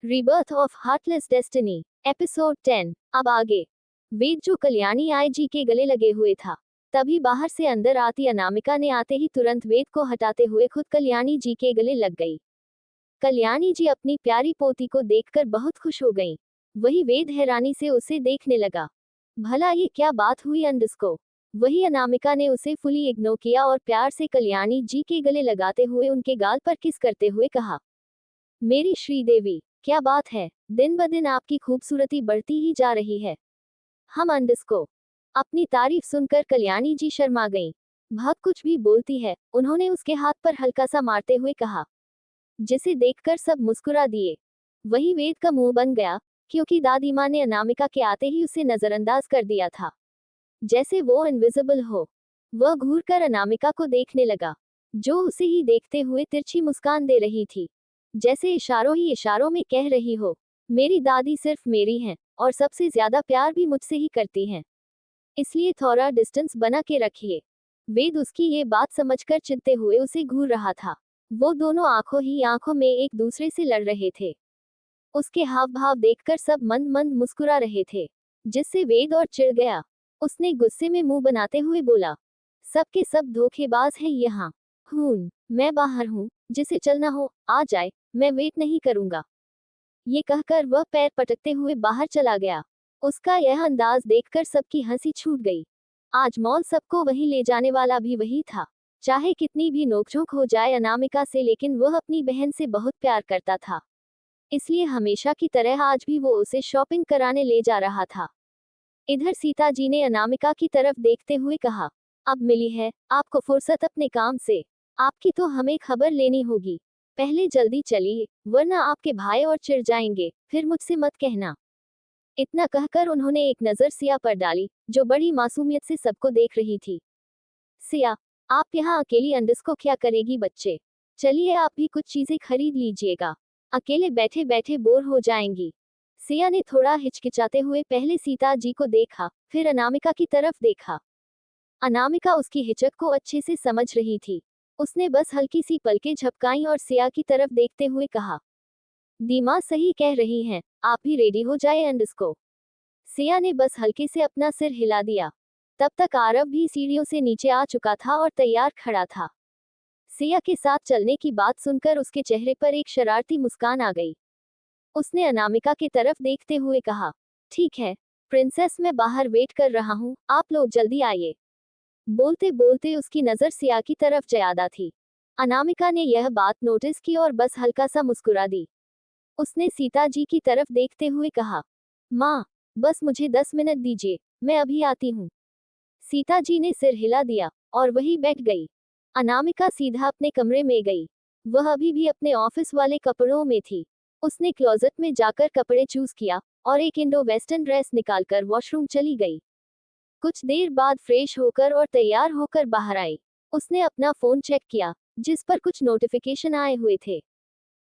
Rebirth of heartless destiny, episode 10। अब आगे। वेद जो कल्याणी आईजी के गले लगे हुए था, तभी बाहर से अंदर आती अनामिका ने आते ही तुरंत वेद को हटाते हुए खुद कल्याणी जी के गले लग गई। कल्याणी जी अपनी प्यारी पोती को देखकर बहुत खुश हो गईं। वही वेद हैरानी से उसे देखने लगा। भला ये क्या बात हुई अंडस्को। वही अनामिका ने उसे फुली इग्नोर किया और प्यार से कल्याणी जी के गले लगाते हुए उनके गाल पर किस करते हुए कहा, मेरी श्रीदेवी, क्या बात है, दिन ब दिन आपकी खूबसूरती बढ़ती ही जा रही है। हम अंडस्को। अपनी तारीफ सुनकर कल्याणी जी शर्मा गईं। बहुत कुछ भी बोलती है, उन्होंने उसके हाथ पर हल्का सा मारते हुए कहा, जिसे देखकर सब मुस्कुरा दिए। वही वेद का मुंह बन गया, क्योंकि दादी माँ ने अनामिका के आते ही उसे नजरअंदाज कर दिया था, जैसे वो इनविजिबल हो। वह घूरकर अनामिका को देखने लगा, जो उसे ही देखते हुए तिरछी मुस्कान दे रही थी, जैसे इशारों ही इशारों में कह रही हो, मेरी दादी सिर्फ मेरी हैं, और सबसे ज्यादा प्यार भी मुझसे ही करती हैं, इसलिए थोड़ा डिस्टेंस बना के रखिए। वेद उसकी ये बात समझकर चिढ़ते हुए उसे घूर रहा था। वो दोनों आंखों ही आंखों में एक दूसरे से लड़ रहे थे। उसके हाव भाव देखकर सब मंद मंद मुस्कुरा रहे थे, जिससे वेद और चिढ़ गया। उसने गुस्से में मुंह बनाते हुए बोला, सबके सब धोखेबाज हैं यहाँ। मैं बाहर हूँ, जिसे चलना हो आ जाए, मैं वेट नहीं करूंगा। ये कहकर वह पैर पटकते हुए बाहर चला गया। उसका यह अंदाज देखकर सबकी हंसी छूट गई। आज मॉल सबको वहीं ले जाने वाला भी वही था। चाहे कितनी भी नोकझोंक हो जाए अनामिका से, लेकिन वह अपनी बहन से बहुत प्यार करता था, इसलिए हमेशा की तरह आज भी वो उसे शॉपिंग कराने ले जा रहा था। इधर सीता जी ने अनामिका की तरफ देखते हुए कहा, अब मिली है आपको फुर्सत अपने काम से, आपकी तो हमें खबर लेनी होगी। पहले जल्दी चलिए, वरना आपके भाई और चिढ़ जाएंगे, फिर मुझसे मत कहना। इतना कहकर उन्होंने एक नजर सिया पर डाली, जो बड़ी मासूमियत से सबको देख रही थी। सिया, आप यहाँ अकेली अंडस्को क्या करेगी बच्चे? चलिए आप भी कुछ चीजें खरीद लीजिएगा, अकेले बैठे बैठे बोर हो जाएंगी। सिया ने थोड़ा हिचकिचाते हुए पहले सीता जी को देखा, फिर अनामिका की तरफ देखा। अनामिका उसकी हिचक को अच्छे से समझ रही थी। उसने बस हल्की सी पलकें झपकाईं और सिया की तरफ देखते हुए कहा, दीमा सही कह रही हैं, आप भी रेडी हो जाए अंडस्को। सिया ने बस हल्के से अपना सिर हिला दिया। तब तक आरव भी सीढ़ियों से नीचे आ चुका था और तैयार खड़ा था। सिया के साथ चलने की बात सुनकर उसके चेहरे पर एक शरारती मुस्कान आ गई। उसने अनामिका की तरफ देखते हुए कहा, ठीक है प्रिंसेस, मैं बाहर वेट कर रहा हूँ, आप लोग जल्दी आइए। बोलते बोलते उसकी नजर सिया की तरफ ज्यादा थी। अनामिका ने यह बात नोटिस की और बस हल्का सा मुस्कुरा दी। उसने सीता जी की तरफ देखते हुए कहा, माँ, बस मुझे 10 मिनट दीजिए, मैं अभी आती हूँ। सीता जी ने सिर हिला दिया और वही बैठ गई। अनामिका सीधा अपने कमरे में गई। वह अभी भी अपने ऑफिस वाले कपड़ों में थी। उसने क्लोजेट में जाकर कपड़े चूज किया और एक इंडो वेस्टर्न ड्रेस निकालकर वॉशरूम चली गई। कुछ देर बाद फ्रेश होकर और तैयार होकर बाहर आई। उसने अपना फोन चेक किया, जिस पर कुछ नोटिफिकेशन आए हुए थे।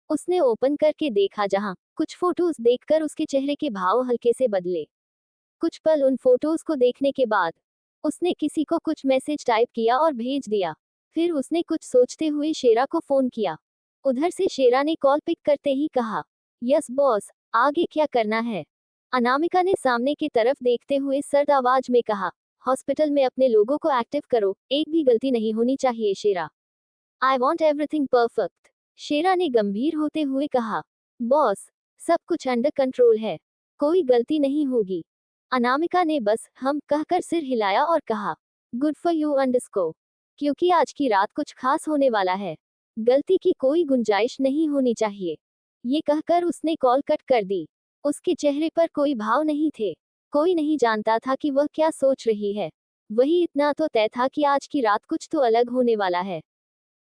उसने ओपन करके देखा, जहां कुछ फोटोज देखकर उसके चेहरे के भाव हल्के से बदले। कुछ पल उन फोटोज को देखने के बाद उसने किसी को कुछ मैसेज टाइप किया और भेज दिया। फिर उसने कुछ सोचते हुए शेरा को फोन किया। उधर से शेरा ने कॉल पिक करते ही कहा, यस बॉस, आगे क्या करना है? अनामिका ने सामने की तरफ देखते हुए सर्द आवाज में कहा, हॉस्पिटल में अपने लोगों को एक्टिव करो, एक भी गलती नहीं होनी चाहिए Shera. I want everything perfect. Shera ने गंभीर होते हुए कहा, बॉस, सब कुछ अंडर कंट्रोल है, कोई गलती नहीं होगी। अनामिका ने बस हम कहकर सिर हिलाया और कहा, गुड फॉर यू अंडस्को, क्योंकि आज की रात कुछ खास होने वाला है, गलती की कोई गुंजाइश नहीं होनी चाहिए। ये कहकर उसने कॉल कट कर दी। उसके चेहरे पर कोई भाव नहीं थे। कोई नहीं जानता था कि वह क्या सोच रही है। वही इतना तो तय था कि आज की रात कुछ तो अलग होने वाला है।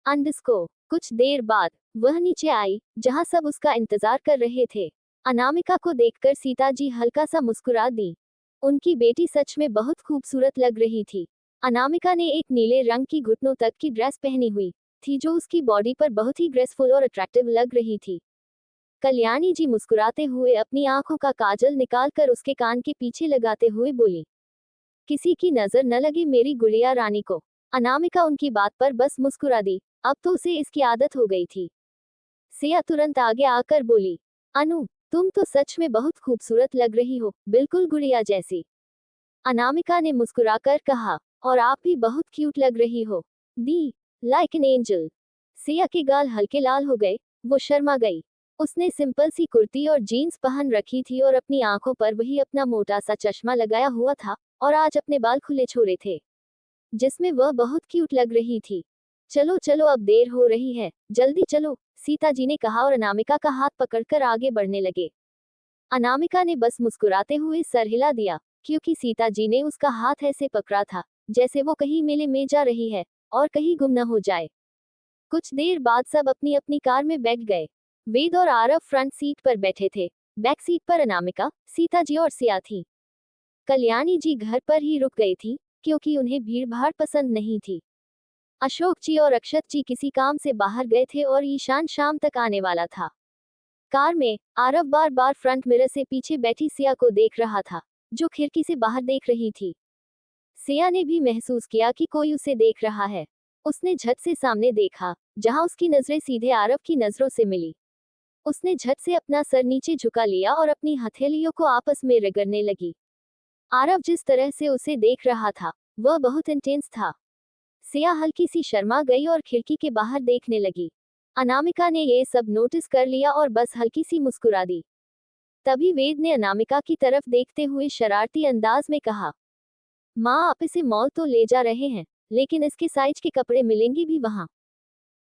अंडस्को। कुछ देर बाद वह नीचे आई, जहां सब उसका इंतजार कर रहे थे। अनामिका को देखकर सीता जी हल्का सा मुस्कुरा दी। उनकी बेटी सच में बहुत खूबसूरत लग रही थी। अनामिका ने एक नीले रंग की घुटनों तक की ड्रेस पहनी हुई थी, जो उसकी बॉडी पर बहुत ही ग्रेसफुल और अट्रैक्टिव लग रही थी। कल्याणी जी मुस्कुराते हुए अपनी आंखों का काजल निकालकर उसके कान के पीछे लगाते हुए बोली, किसी की नजर न लगे मेरी गुड़िया रानी को। अनामिका उनकी बात पर बस मुस्कुरा दी। अब तो उसे इसकी आदत हो गई थी। सिया तुरंत आगे आकर बोली, अनु, तुम तो सच में बहुत खूबसूरत लग रही हो, बिल्कुल गुड़िया जैसी। अनामिका ने मुस्कुराकर कहा, और आप भी बहुत क्यूट लग रही हो। दी लाइक एन एंजल। सिया के गाल हल्के लाल हो गए, वो शर्मा गई। उसने सिंपल सी कुर्ती और जीन्स पहन रखी थी और अपनी आंखों पर वही अपना मोटा सा चश्मा लगाया हुआ था, और आज अपने बाल खुले छोड़े थे, जिसमें वह बहुत क्यूट लग रही थी। चलो चलो, अब देर हो रही है, जल्दी चलो, सीता जी ने कहा और अनामिका का हाथ पकड़कर आगे बढ़ने लगे। अनामिका ने बस मुस्कुराते हुए सर हिला दिया, क्योंकि सीता जी ने उसका हाथ ऐसे पकड़ा था जैसे वो कहीं मेले में जा रही है और कहीं गुम न हो जाए। कुछ देर बाद सब अपनी अपनी कार में बैठ गए। वेद और आरव फ्रंट सीट पर बैठे थे, बैक सीट पर अनामिका, सीता जी और सिया थी। कल्याणी जी घर पर ही रुक गई थी, क्योंकि उन्हें भीड़ भाड़ पसंद नहीं थी। अशोक जी और अक्षत जी किसी काम से बाहर गए थे और ईशान शाम तक आने वाला था। कार में आरव बार बार फ्रंट मिरर से पीछे बैठी सिया को देख रहा था, जो खिड़की से बाहर देख रही थी। सिया ने भी महसूस किया कि कोई उसे देख रहा है। उसने झट से सामने देखा, जहां उसकी नजरें सीधे आरव की नजरों से मिली। उसने झट से अपना सर नीचे झुका लिया और अपनी हथेलियों को आपस में रगड़ने लगी। आरव जिस तरह से उसे देख रहा था, वह बहुत इंटेंस था। सिया हल्की सी शर्मा गई और खिड़की के बाहर देखने लगी। अनामिका ने ये सब नोटिस कर लिया और बस हल्की सी मुस्कुरा दी। तभी वेद ने अनामिका की तरफ देखते हुए शरारती अंदाज में कहा, माँ आप इसे मॉल तो ले जा रहे हैं, लेकिन इसके साइज के कपड़े मिलेंगे भी वहाँ।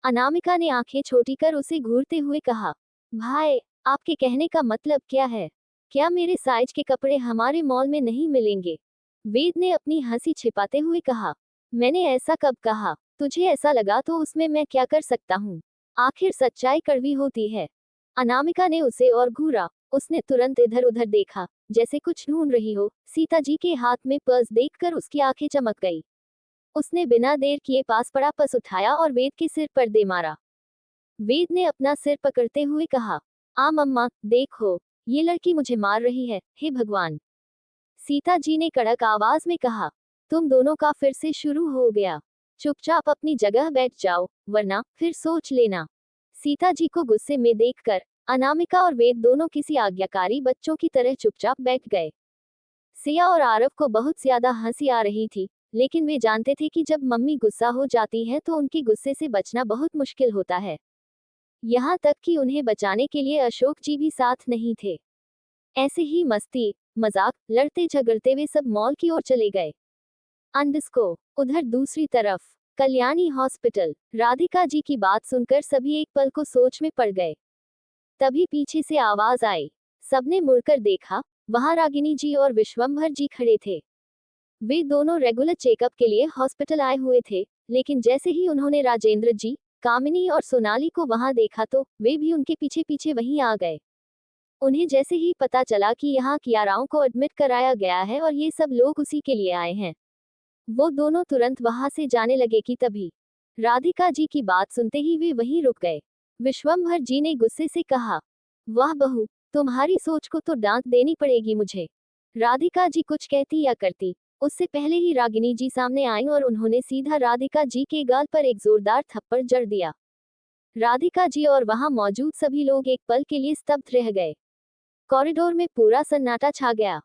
अनामिका ने आंखें छोटी कर उसे घूरते हुए कहा, भाई, आपके कहने का मतलब क्या है? क्या मेरे साइज के कपड़े हमारे मॉल में नहीं मिलेंगे? वेद ने अपनी हंसी छिपाते हुए कहा, मैंने ऐसा कब कहा? तुझे ऐसा लगा तो उसमें मैं क्या कर सकता हूँ? आखिर सच्चाई कड़वी होती है। अनामिका ने उसे और घूरा। उसने तुरंत इधर उधर देखा, जैसे कुछ ढूंढ रही हो। सीता जी के हाथ में पर्स देखकर उसकी आंखें चमक गई। उसने बिना देर किए पास पड़ा पर्स उठाया और वेद के सिर पर दे मारा। वेद ने अपना सिर पकड़ते हुए कहा, आ मम्मा, देखो, ये लड़की मुझे मार रही है, हे भगवान। सीता जी ने कड़क आवाज में कहा, तुम दोनों का फिर से शुरू हो गया। चुपचाप अपनी जगह बैठ जाओ, वरना फिर सोच लेना। सीता जी को गुस्से में देखकर अनामिका और वेद दोनों किसी आज्ञाकारी बच्चों की तरह चुपचाप बैठ गए। सिया और आरव को बहुत ज्यादा हंसी आ रही थी, लेकिन वे जानते थे कि जब मम्मी गुस्सा हो जाती है तो उनके गुस्से से बचना बहुत मुश्किल होता है। यहाँ तक कि उन्हें बचाने के लिए अशोक जी भी साथ नहीं थे। ऐसे ही मस्ती मजाक लड़ते झगड़ते वे सब मॉल की ओर चले गए। अंडस्को उधर दूसरी तरफ कल्याणी हॉस्पिटल। राधिका जी की बात सुनकर सभी एक पल को सोच में पड़ गए। तभी पीछे से आवाज आई। सबने मुड़कर देखा, वहां रागिनी जी और विश्वंभर जी खड़े थे। वे दोनों रेगुलर चेकअप के लिए हॉस्पिटल आए हुए थे, लेकिन जैसे ही उन्होंने राजेंद्र जी, कामिनी और सोनाली को वहां देखा तो वे भी उनके पीछे पीछे वहीं आ गए। उन्हें जैसे ही पता चला कि यहाँ कियाराओं को एडमिट कराया गया है और ये सब लोग उसी के लिए आए हैं, वो दोनों तुरंत वहां से जाने लगे कि तभी राधिका जी की बात सुनते ही वे वहीं रुक गए। विश्वंभर जी ने गुस्से से कहा, वाह बहू, तुम्हारी सोच को तो डांट देनी पड़ेगी मुझे। राधिका जी कुछ कहती या करती, उससे पहले ही रागिनी जी सामने आई और उन्होंने सीधा राधिका जी के गाल पर एक जोरदार थप्पड़ जड़ दिया। राधिका जी और वहां मौजूद सभी लोग एक पल के लिए स्तब्ध रह गए। कॉरिडोर में पूरा सन्नाटा छा गया।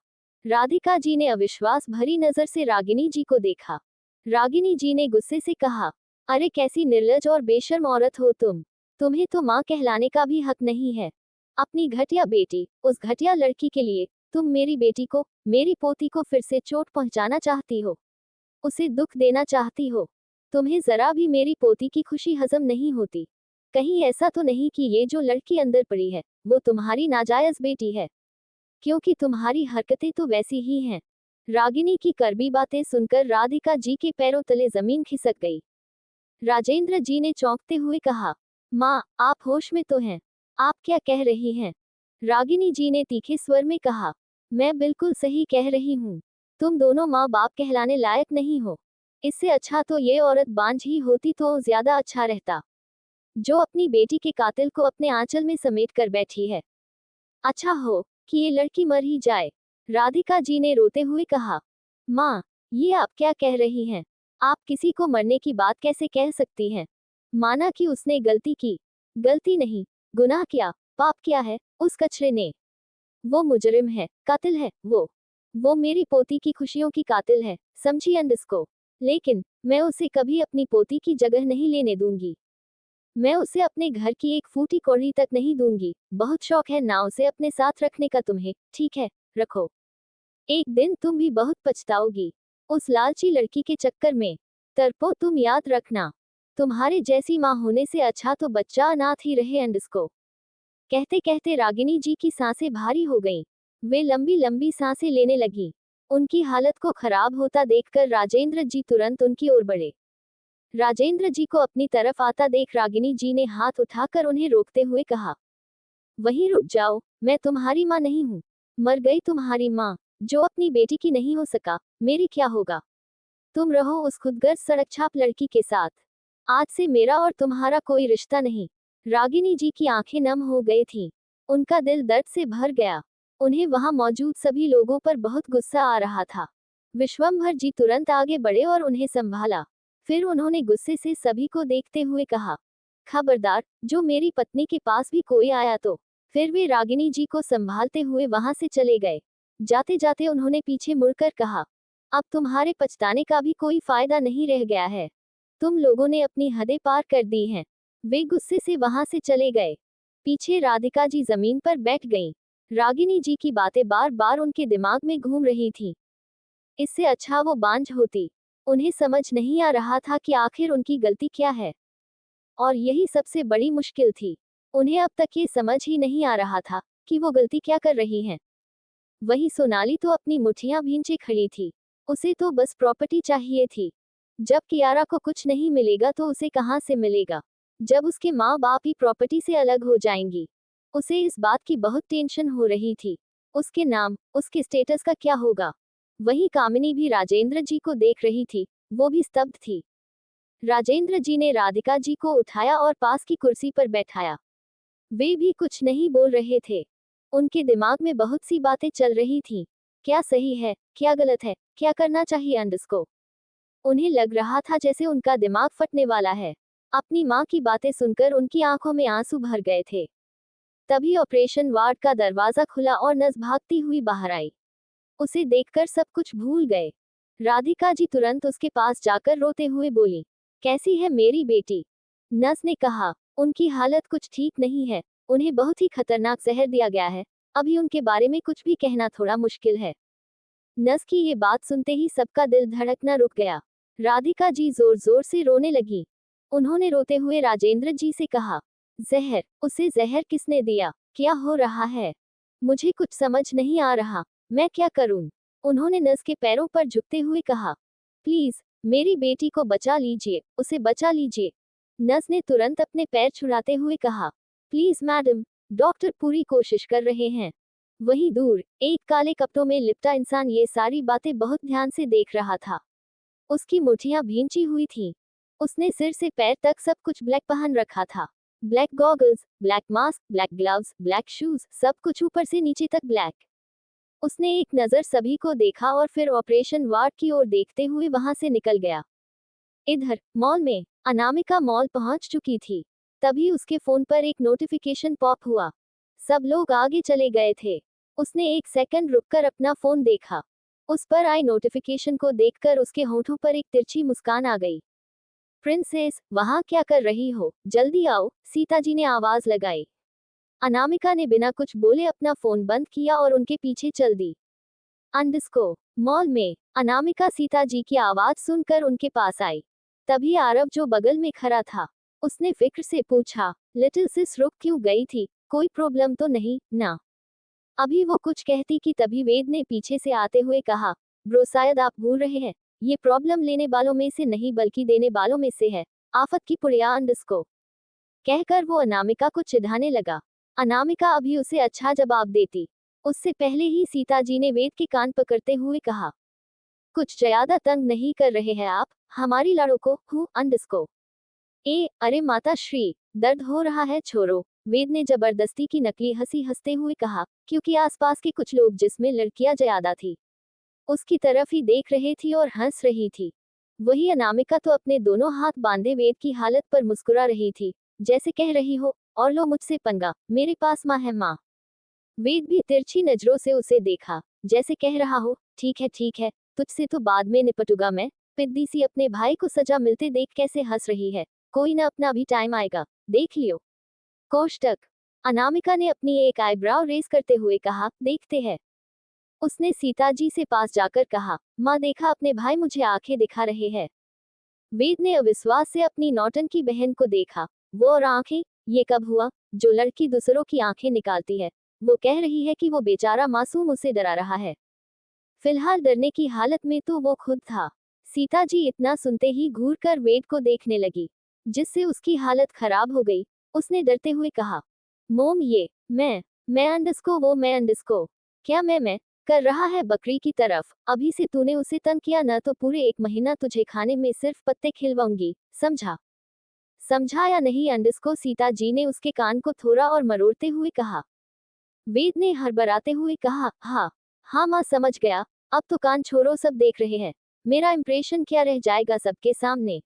राधिका जी ने अविश्वास भरी नजर से रागिनी जी को देखा। रागिनी जी ने गुस्से से कहा, अरे कैसी निर्लज और बेशर्म औरत हो तुम। तुम्हें तो माँ कहलाने का भी हक नहीं है। अपनी घटिया बेटी, उस घटिया लड़की के लिए तुम मेरी बेटी को, मेरी पोती को फिर से चोट पहुंचाना चाहती हो, उसे दुख देना चाहती हो। तुम्हें जरा भी मेरी पोती की खुशी हजम नहीं होती। कहीं ऐसा तो नहीं कि ये जो लड़की अंदर पड़ी है, वो तुम्हारी नाजायज बेटी है? क्योंकि तुम्हारी हरकतें तो वैसी ही हैं। रागिनी की कड़वी बातें सुनकर राधिका जी के पैरों तले जमीन खिसक गई। राजेंद्र जी ने चौंकते हुए कहा, माँ, आप होश में तो हैं? आप क्या कह रही हैं? रागिनी जी ने तीखे स्वर में कहा, मैं बिल्कुल सही कह रही हूँ। तुम दोनों माँ बाप कहलाने लायक नहीं हो। इससे अच्छा तो ये औरत बांझ ही होती तो ज्यादा अच्छा रहता, जो अपनी बेटी के कातिल को अपने आंचल में समेट कर बैठी है। अच्छा हो कि ये लड़की मर ही जाए। राधिका जी ने रोते हुए कहा, माँ, ये आप क्या कह रही हैं? आप किसी को मरने की बात कैसे कह सकती हैं? माना कि उसने गलती की। गलती नहीं, गुनाह किया, पाप किया है, उस कचरे ने, वो मुजरिम है, कातिल है, वो मेरी पोती की खुशियों की कातिल है, समझी अंडस्को। लेकिन मैं उसे कभी अपनी पोती की जगह नहीं लेने दूंगी। मैं उसे अपने घर की एक फूटी कौड़ी तक नहीं दूंगी। बहुत शौक है ना उसे अपने साथ रखने का तुम्हें, ठीक है, रखो। एक दिन तुम भी बहुत पछताओगी उस लालची लड़की के चक्कर में। तरपो तुम याद रखना, तुम्हारे जैसी माँ होने से अच्छा तो बच्चा अनाथ ही रहे अंडस्को। कहते कहते रागिनी जी की सांसें भारी हो गईं। वे लंबी लंबी सांसें लेने लगी। उनकी हालत को खराब होता देखकर राजेंद्र जी तुरंत उनकी ओर बढ़े। राजेंद्र जी को अपनी तरफ आता देख रागिनी जी ने हाथ उठाकर उन्हें रोकते हुए कहा, वहीं रुक जाओ, मैं तुम्हारी माँ नहीं हूँ। मर गई तुम्हारी माँ। जो अपनी बेटी की नहीं हो सका, मेरी क्या होगा। तुम रहो उस खुदगर्ज सड़क छाप लड़की के साथ। आज से मेरा और तुम्हारा कोई रिश्ता नहीं। रागिनी जी की आंखें नम हो गई थीं। उनका दिल दर्द से भर गया। उन्हें वहां मौजूद सभी लोगों पर बहुत गुस्सा आ रहा था। विश्वंभर जी तुरंत आगे बढ़े और उन्हें संभाला। फिर उन्होंने गुस्से से सभी को देखते हुए कहा, खबरदार, जो मेरी पत्नी के पास भी कोई आया तो। फिर वे रागिनी जी को संभालते हुए वहां से चले गए। जाते जाते उन्होंने पीछे मुड़कर कहा, अब तुम्हारे पछताने का भी कोई फायदा नहीं रह गया है। तुम लोगों ने अपनी हदें पार कर दी हैं। वे गुस्से से वहां से चले गए। पीछे राधिका जी जमीन पर बैठ गईं। रागिनी जी की बातें बार बार उनके दिमाग में घूम रही थीं। इससे अच्छा वो बांझ होती। उन्हें समझ नहीं आ रहा था कि आखिर उनकी गलती क्या है। और यही सबसे बड़ी मुश्किल थी। उन्हें अब तक ये समझ ही नहीं आ रहा था कि वो गलती क्या कर रही हैं। वही सोनाली तो अपनी मुठ्ठियां भींचे खड़ी थी। उसे तो बस प्रॉपर्टी चाहिए थी। जब कियारा को कुछ नहीं मिलेगा तो उसे कहां से मिलेगा। जब उसके माँ बाप ही प्रॉपर्टी से अलग हो जाएंगी। उसे इस बात की बहुत टेंशन हो रही थी। उसके नाम, उसके स्टेटस का क्या होगा। वही कामिनी भी राजेंद्र जी को देख रही थी। वो भी स्तब्ध थी। राजेंद्र जी ने राधिका जी को उठाया और पास की कुर्सी पर बैठाया। वे भी कुछ नहीं बोल रहे थे। उनके दिमाग में बहुत सी बातें चल रही थीं। क्या सही है, क्या गलत है, क्या करना चाहिए अंडस्को। उन्हें लग रहा था जैसे उनका दिमाग फटने वाला है। अपनी माँ की बातें सुनकर उनकी आंखों में आंसू भर गए थे। तभी ऑपरेशन वार्ड का दरवाजा खुला और नस भागती हुई बाहर आई। उसे देखकर सब कुछ भूल गए। राधिका जी तुरंत उसके पास जाकर रोते हुए बोली, कैसी है मेरी बेटी। नस ने कहा, उनकी हालत कुछ ठीक नहीं है। उन्हें बहुत ही खतरनाक जहर दिया गया है। अभी उनके बारे में कुछ भी कहना थोड़ा मुश्किल है। नस की ये बात सुनते ही सबका दिल धड़कना रुक गया। राधिका जी जोर जोर से रोने लगी। उन्होंने रोते हुए राजेंद्र जी से कहा, जहर, उसे जहर किसने दिया, क्या हो रहा है। मुझे कुछ समझ नहीं आ रहा, मैं क्या करूं। उन्होंने नस के पैरों पर झुकते हुए कहा, प्लीज, मेरी बेटी को बचा लीजिए, उसे बचा लीजिए। नस ने तुरंत अपने पैर छुड़ाते हुए कहा, प्लीज मैडम, डॉक्टर पूरी कोशिश कर रहे हैं। वहीं दूर एक काले कपड़ों में लिपटा इंसान ये सारी बातें बहुत ध्यान से देख रहा था। उसकी मुठ्ठियां भींची हुई थीं। उसने सिर से पैर तक सब कुछ ब्लैक पहन रखा था। Black goggles, black mask, black gloves, black shoes, सब कुछ ऊपर से नीचे तक ब्लैक। उसने एक नजर सभी को देखा और फिर ऑपरेशन वार्ड की ओर देखते हुए वहां से निकल गया। इधर मॉल में अनामिका मॉल पहुंच चुकी थी। तभी उसके फोन पर एक नोटिफिकेशन पॉप हुआ। सब लोग आगे चले गए थे। उसने एक सेकंड रुककर अपना फोन देखा। उस पर आई नोटिफिकेशन को देखकर उसके होठों पर एक तिरछी मुस्कान आ गई। प्रिंसेस, वहां क्या कर रही हो, जल्दी आओ, सीता जी ने आवाज लगाई। अनामिका ने बिना कुछ बोले अपना फोन बंद किया और उनके पीछे चल दी। अंडस्को मॉल में अनामिका सीता जी की आवाज सुनकर उनके पास आई। तभी आरव जो बगल में खड़ा था, उसने फिक्र से पूछा, लिटिल सिस रुक क्यों गई थी, कोई प्रॉब्लम तो नहीं ना। अभी वो कुछ कहती कि तभी वेद ने पीछे से आते हुए कहा, ब्रो शायद आप भूल रहे हैं, ये प्रॉब्लम लेने वालों में से नहीं बल्कि देने वालों में से है। आफत की पुड़िया अंडस्को। कहकर वो अनामिका को चिढ़ाने लगा। अनामिका अभी उसे अच्छा जवाब देती, उससे पहले ही सीता जी ने वेद के कान पकड़ते हुए कहा, कुछ ज्यादा तंग नहीं कर रहे हैं आप हमारी लाड़ो को, हूँ अंडस्को। अरे माता श्री, दर्द हो रहा है छोरो, वेद ने जबरदस्ती की नकली हंसी हंसते हुए कहा, क्योंकि आसपास के कुछ लोग जिसमें लड़कियां ज्यादा थी, उसकी तरफ ही देख रहे थी और हंस रही थी। वही अनामिका तो अपने दोनों हाथ बांधे वेद की हालत पर मुस्कुरा रही थी, जैसे कह रही हो, और लो मुझसे पंगा, मेरे पास माँ है माँ। वेद भी तिरछी नजरों से उसे देखा, जैसे कह रहा हो, ठीक है, तुझसे तो बाद में निपटूंगा मैं। पिद्दी सी अपने भाई को सजा मिलते देख कैसे हंस रही है। कोई ना, अपना भी टाइम आएगा, देख लियो। कोष्टक। अनामिका ने अपनी एक आईब्राव रेस करते हुए कहा, देखते हैं। उसने सीता जी से पास जाकर कहा, माँ देखा अपने भाई मुझे आंखें दिखा रहे हैं। वेद ने अविश्वास से अपनी नौटंकी बहन को देखा। वो और आंखें, ये कब हुआ? जो लड़की दूसरों की आंखें निकालती है, वो कह रही है कि वो बेचारा मासूम उसे डरा रहा है। फिलहाल डरने की हालत में तो वो खुद था। सीता जी इतना सुनते ही घूर कर वेद को देखने लगी, जिससे उसकी हालत खराब हो गई। उसने डरते हुए कहा, मोम ये, मैं अंडस्को वो मैं अंडस्को। क्या मैं कर रहा है बकरी की तरफ। अभी से तूने उसे तंग किया न तो पूरे 1 महीना तुझे खाने में सिर्फ पत्ते खिलवाऊंगी, समझा? समझा या नहीं अंडस्को? सीता जी ने उसके कान को थोड़ा और मरोड़ते हुए कहा। वेद ने हड़बड़ाते हुए कहा, हाँ माँ समझ गया। अब तो कान छोड़ो, सब देख रहे हैं। मेरा इंप्रेशन क्या रह जाएगा सबके सामने?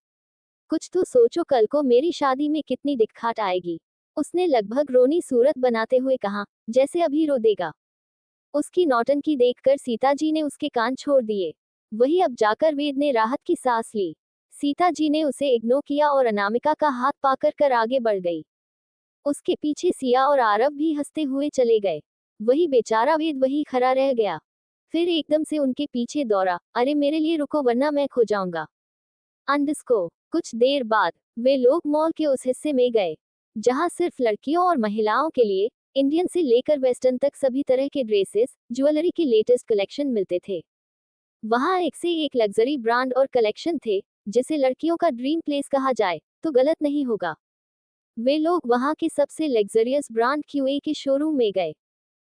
कुछ तो सोचो, कल को मेरी शादी में कितनी दिक्कत आएगी। उसने लगभग रोनी सूरत बनाते हुए कहा, जैसे अभी रो देगा। उसकी नौटंकी देखकर सीता जी ने उसके कान छोड़ दिए। वही अब जाकर वेद ने राहत की सांस ली। सीता जी ने उसे इग्नोर किया और अनामिका का हाथ पाकर कर आगे बढ़ गई। उसके पीछे सिया और आरव भी हंसते हुए चले गए। वही बेचारा वेद वही खड़ा रह गया। फिर एकदम से उनके पीछे दौड़ा, अरे मेरे लिए रुको वरना मैं खो जाऊंगा। अंडस्को। कुछ देर बाद वे लोग मॉल के उस हिस्से में गए, जहां सिर्फ लड़कियों और महिलाओं के लिए इंडियन से लेकर वेस्टर्न तक सभी तरह के ड्रेसेस, ज्वेलरी के लेटेस्ट कलेक्शन मिलते थे। वहां एक से एक लग्जरी ब्रांड और कलेक्शन थे, जिसे लड़कियों का ड्रीम प्लेस कहा जाए तो गलत नहीं होगा। वे लोग वहां के सबसे लग्जरियस ब्रांड क्यूए के शोरूम में गए।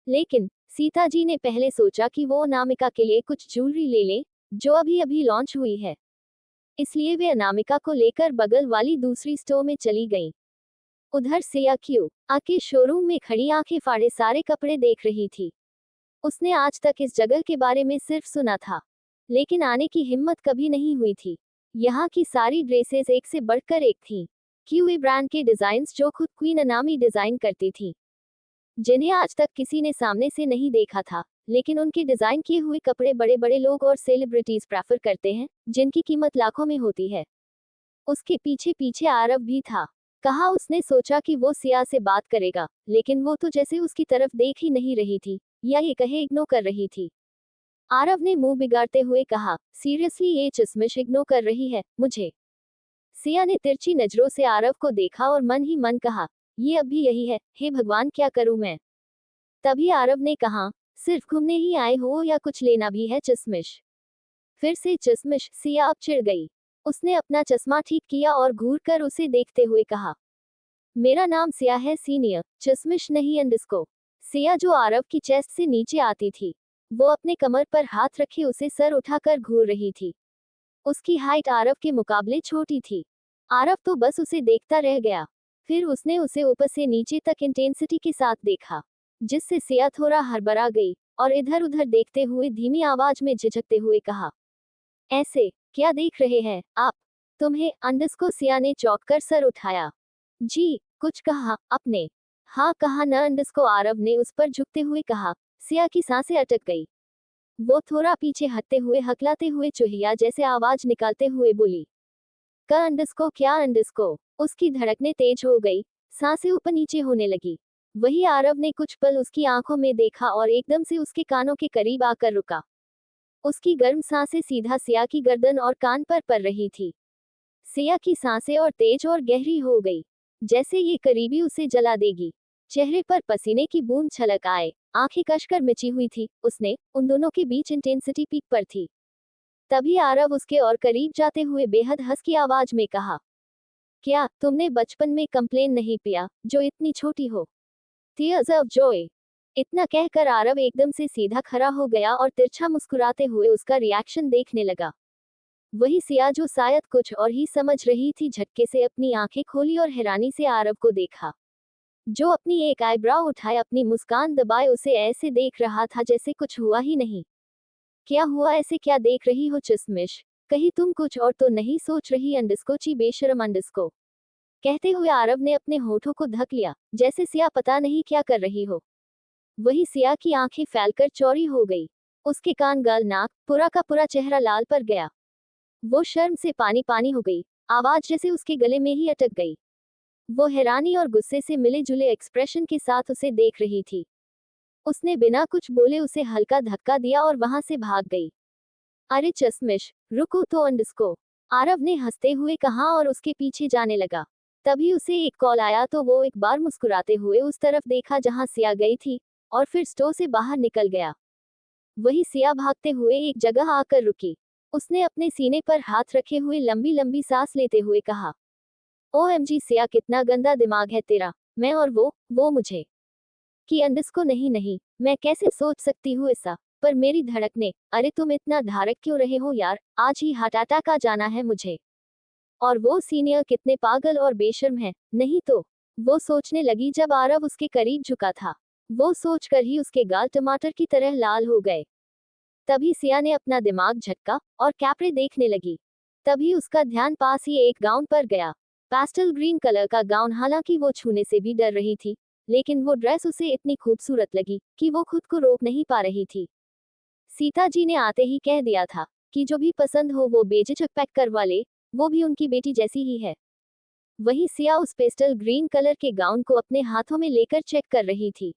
लेकिन सीता जी ने पहले सोचा कि वो अनामिका के लिए कुछ ज्वेलरी ले लें, जो अभी अभी लॉन्च हुई है। इसलिए वे अनामिका को लेकर बगल वाली दूसरी स्टोर में चली गईं। उधर सिया क्यू आके शोरूम में खड़ी आंखें फाड़े सारे कपड़े देख रही थी। उसने आज तक इस जगह के बारे में सिर्फ सुना था, लेकिन आने की हिम्मत कभी नहीं हुई थी। यहाँ की सारी ड्रेसेस एक से बढ़कर एक थीं। क्यूए ब्रांड के डिजाइन्स जो खुद क्वीन अनामी डिजाइन करती थी, जिन्हें आज तक किसी ने सामने से नहीं देखा था। लेकिन उनके डिजाइन किए हुए कपड़े बड़े बड़े लोग और सेलिब्रिटीज प्रेफर करते हैं, जिनकी कीमत लाखों में होती है। उसके पीछे पीछे आरव भी था। कहा उसने सोचा कि वो सिया से बात करेगा, लेकिन वो तो जैसे उसकी तरफ देख ही नहीं रही थी, या ये कहे इग्नोर कर रही थी। आरव ने मुंह बिगाड़ते हुए कहा, सीरियसली ये चश्मिश इग्नोर कर रही है मुझे? सिया ने तिरछी नजरों से आरव को देखा और मन ही मन कहा, ये अब भी यही है, हे भगवान क्या करूं मैं? तभी आरव ने कहा, सिर्फ घूमने ही आए हो या कुछ लेना भी है चश्मिश? फिर से चश्मिश? सिया अब चिढ़ गई। उसने अपना चश्मा ठीक किया और घूर कर उसे देखते हुए कहा, मेरा नाम सिया है सीनियर, चश्मिश नहीं अंडस्को। सिया जो आरव की चेस्ट से नीचे आती थी, वो अपने कमर पर हाथ रखे उसे सर उठाकर घूर रही थी। उसकी हाइट आरव के मुकाबले छोटी थी। आरव तो बस उसे देखता रह गया। फिर उसने उसे ऊपर से नीचे तक इंटेंसिटी के साथ देखा, जिससे सिया थोड़ा हड़बड़ा गई और इधर उधर देखते हुए धीमी आवाज में झिझकते हुए कहा, ऐसे क्या देख रहे हैं आप? तुम्हें? अंडस्को। सिया ने चौंक कर सर उठाया। जी, कुछ कहा आपने? हाँ कहा न अंडस्को, आरव ने उस पर झुकते हुए कहा। सिया की सांसें अटक गई। वो थोड़ा पीछे हटते हुए हकलाते हुए चुहिया जैसे आवाज निकालते हुए बोली, क अंडस्को क्या अंडस्को? उसकी धड़कनें तेज हो गई, सांसें ऊपर नीचे होने लगी। वही आरव ने कुछ पल उसकी आंखों में देखा और एकदम से उसके कानों के करीब आकर रुका। उसकी गर्म सांसें सीधा सिया की गर्दन और कान पर पड़ रही थी। सिया की सांसें और तेज और गहरी हो गई, जैसे ये करीबी उसे जला देगी। चेहरे पर पसीने की बूंद छलक आए, आंखें कसकर मिची हुई थी। उसने उन दोनों के बीच इंटेंसिटी पीक पर थी। तभी आरव उसके और करीब जाते हुए बेहद हंसकी आवाज में कहा, क्या तुमने बचपन में कंप्लेन नहीं पिया जो इतनी छोटी हो? Tears of Joy. इतना कहकर आरव एकदम से सीधा खड़ा हो गया और तिरछा मुस्कुराते हुए उसका रिएक्शन देखने लगा। वही सिया जो शायद कुछ और ही समझ रही थी, झटके से अपनी आंखें खोली और हैरानी से आरव को देखा, जो अपनी एक आईब्राव उठाए अपनी मुस्कान दबाए उसे ऐसे देख रहा था जैसे कुछ हुआ ही नहीं। क्या हुआ? ऐसे क्या देख रही हो चश्मिश? कहीं तुम कुछ और तो नहीं सोच रही अंडस्को? ची बेशरम अंडस्को। कहते हुए आरव ने अपने होठों को ढक लिया, जैसे सिया पता नहीं क्या कर रही हो। वही सिया की आंखें फैलकर चौड़ी हो गई। उसके कान, गाल, नाक, पूरा का पूरा चेहरा लाल पड़ गया। वो शर्म से पानी पानी हो गई, आवाज जैसे उसके गले में ही अटक गई। वो हैरानी और गुस्से से मिले जुले एक्सप्रेशन के साथ उसे देख रही थी। उसने बिना कुछ बोले उसे हल्का धक्का दिया और वहां से भाग गई। अरे चश्मिश, रुको तो अंडस्को, आरव ने हंसते हुए कहा और उसके पीछे जाने लगा। तभी उसे एक कॉल आया तो वो एक बार मुस्कुराते हुए उस तरफ देखा जहां सिया गई थी, और फिर स्टोर से बाहर निकल गया। वही सिया भागते हुए एक जगह आकर रुकी। उसने अपने सीने पर हाथ रखे हुए लंबी लंबी सांस लेते हुए कहा, ओएमजी सिया, कितना गंदा दिमाग है तेरा। मैं और वो मुझे कि अंडस्को, नहीं नहीं, मैं कैसे सोच सकती हूँ ऐसा। पर मेरी धड़कने, अरे तुम इतना धारक क्यों रहे हो यार, आज ही हार्ट अटैक आ जाना है मुझे। और वो सीनियर कितने पागल और बेशर्म है, नहीं तो। वो सोचने लगी जब आरव उसके करीब झुका था। वो सोचकर ही उसके गाल टमाटर की तरह लाल हो गए। तभी सिया ने अपना दिमाग झटका और कैपरे देखने लगी। तभी उसका ध्यान पास ही एक गाउन पर गया। पेस्टल ग्रीन कलर का गाउन, हालांकि वो छूने से भी डर रही थी, लेकिन वो ड्रेस उसे इतनी खूबसूरत लगी कि वो खुद को रोक नहीं पा रही थी। सीता जी ने आते ही कह दिया था कि जो भी पसंद हो वो बेझिझक पैक करवा ले, वो भी उनकी बेटी जैसी ही है। वही सिया उस पेस्टल ग्रीन कलर के गाउन को अपने हाथों में लेकर चेक कर रही थी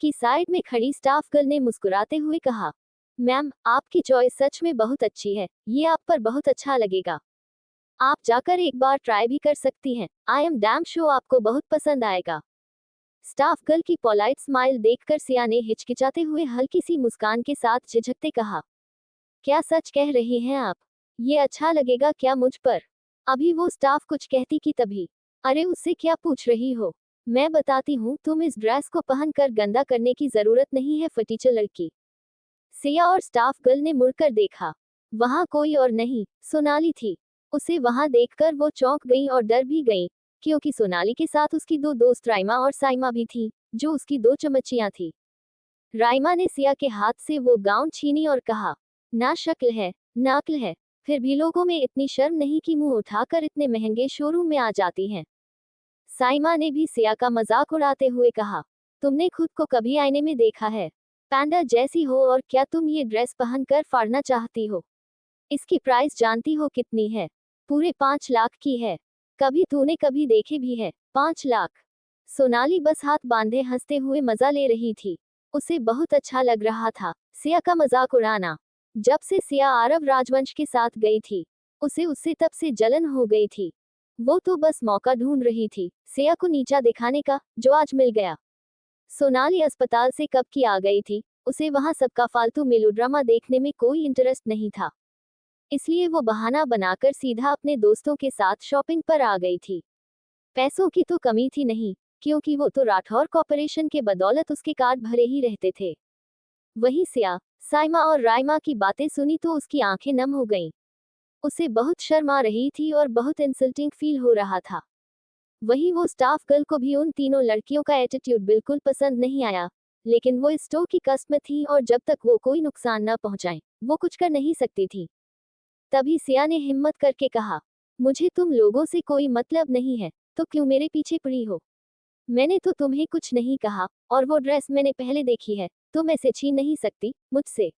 कि साइड में खड़ी स्टाफ गर्ल ने मुस्कुराते हुए कहा, मैम, आपकी चॉइस सच में बहुत अच्छी है, ये आप पर बहुत अच्छा लगेगा। आप जाकर एक बार ट्राई भी कर सकती हैं, आई एम डैम श्योर आपको बहुत पसंद आएगा। स्टाफ गर्ल की पोलाइट स्माइल देखकर सिया ने हिचकिचाते हुए हल्की सी मुस्कान के साथ झिझकते कहा, क्या सच कह रही हैं आप? ये अच्छा लगेगा क्या मुझ पर? अभी वो स्टाफ कुछ कहती कि तभी, अरे उससे क्या पूछ रही हो? मैं बताती हूँ, तुम इस ड्रेस को पहनकर गंदा करने की जरूरत नहीं है फटीचर लड़की। सिया और स्टाफ गर्ल ने मुड़कर देखा। वहां कोई और नहीं, सोनाली थी। उसे वहां देखकर वो चौंक गई और डर भी गई, क्योंकि सोनाली के साथ उसकी दो दोस्त राइमा और साइमा भी थी, जो उसकी दो चमचियां थी। राइमा ने सिया के हाथ से वो गाउन छीनी और कहा, ना शक्ल है, ना अक्ल है, फिर भी लोगों में इतनी शर्म नहीं कि मुंह उठाकर इतने महंगे शोरूम में आ जाती हैं। साइमा ने भी सिया का मजाक उड़ाते हुए कहा, तुमने खुद को कभी आईने में देखा है? पैंडा जैसी हो, और क्या तुम ये ड्रेस पहनकर फाड़ना चाहती हो? इसकी प्राइस जानती हो कितनी है? पूरे 5 लाख की है। कभी तूने कभी देखे भी है 5 लाख? सोनाली बस हाथ बांधे हंसते हुए मजा ले रही थी। उसे बहुत अच्छा लग रहा था सिया का मजाक उड़ाना। जब से सिया आरव राजवंश के साथ गई थी, उसे उससे तब से जलन हो गई थी। वो तो बस मौका ढूंढ रही थी सिया को नीचा दिखाने का, जो आज मिल गया। सोनाली अस्पताल से कब की आ गई थी, उसे वहां सबका फालतू मेलोड्रामा देखने में कोई इंटरेस्ट नहीं था। इसलिए वो बहाना बनाकर सीधा अपने दोस्तों के साथ शॉपिंग पर आ गई थी। पैसों की तो कमी थी नहीं, क्योंकि वो तो राठौर कॉर्पोरेशन के बदौलत उसके कार्ड भरे ही रहते थे। वहीं सिया, साइमा और राइमा की बातें सुनी तो उसकी आंखें नम हो गईं। उसे बहुत शर्म आ रही थी और बहुत इंसल्टिंग फील हो रहा था। वहीं वो स्टाफ गर्ल को भी उन तीनों लड़कियों का एटीट्यूड बिल्कुल पसंद नहीं आया, लेकिन वो इस स्टोर की कस्टमर थी और जब तक वो कोई नुकसान न पहुंचाएं, वो कुछ कर नहीं सकती थी। तभी सिया ने हिम्मत करके कहा, मुझे तुम लोगों से कोई मतलब नहीं है, तो क्यों मेरे पीछे पड़ी हो? मैंने तो तुम्हें कुछ नहीं कहा, और वो ड्रेस मैंने पहले देखी है, तुम ऐसे छीन नहीं सकती मुझसे।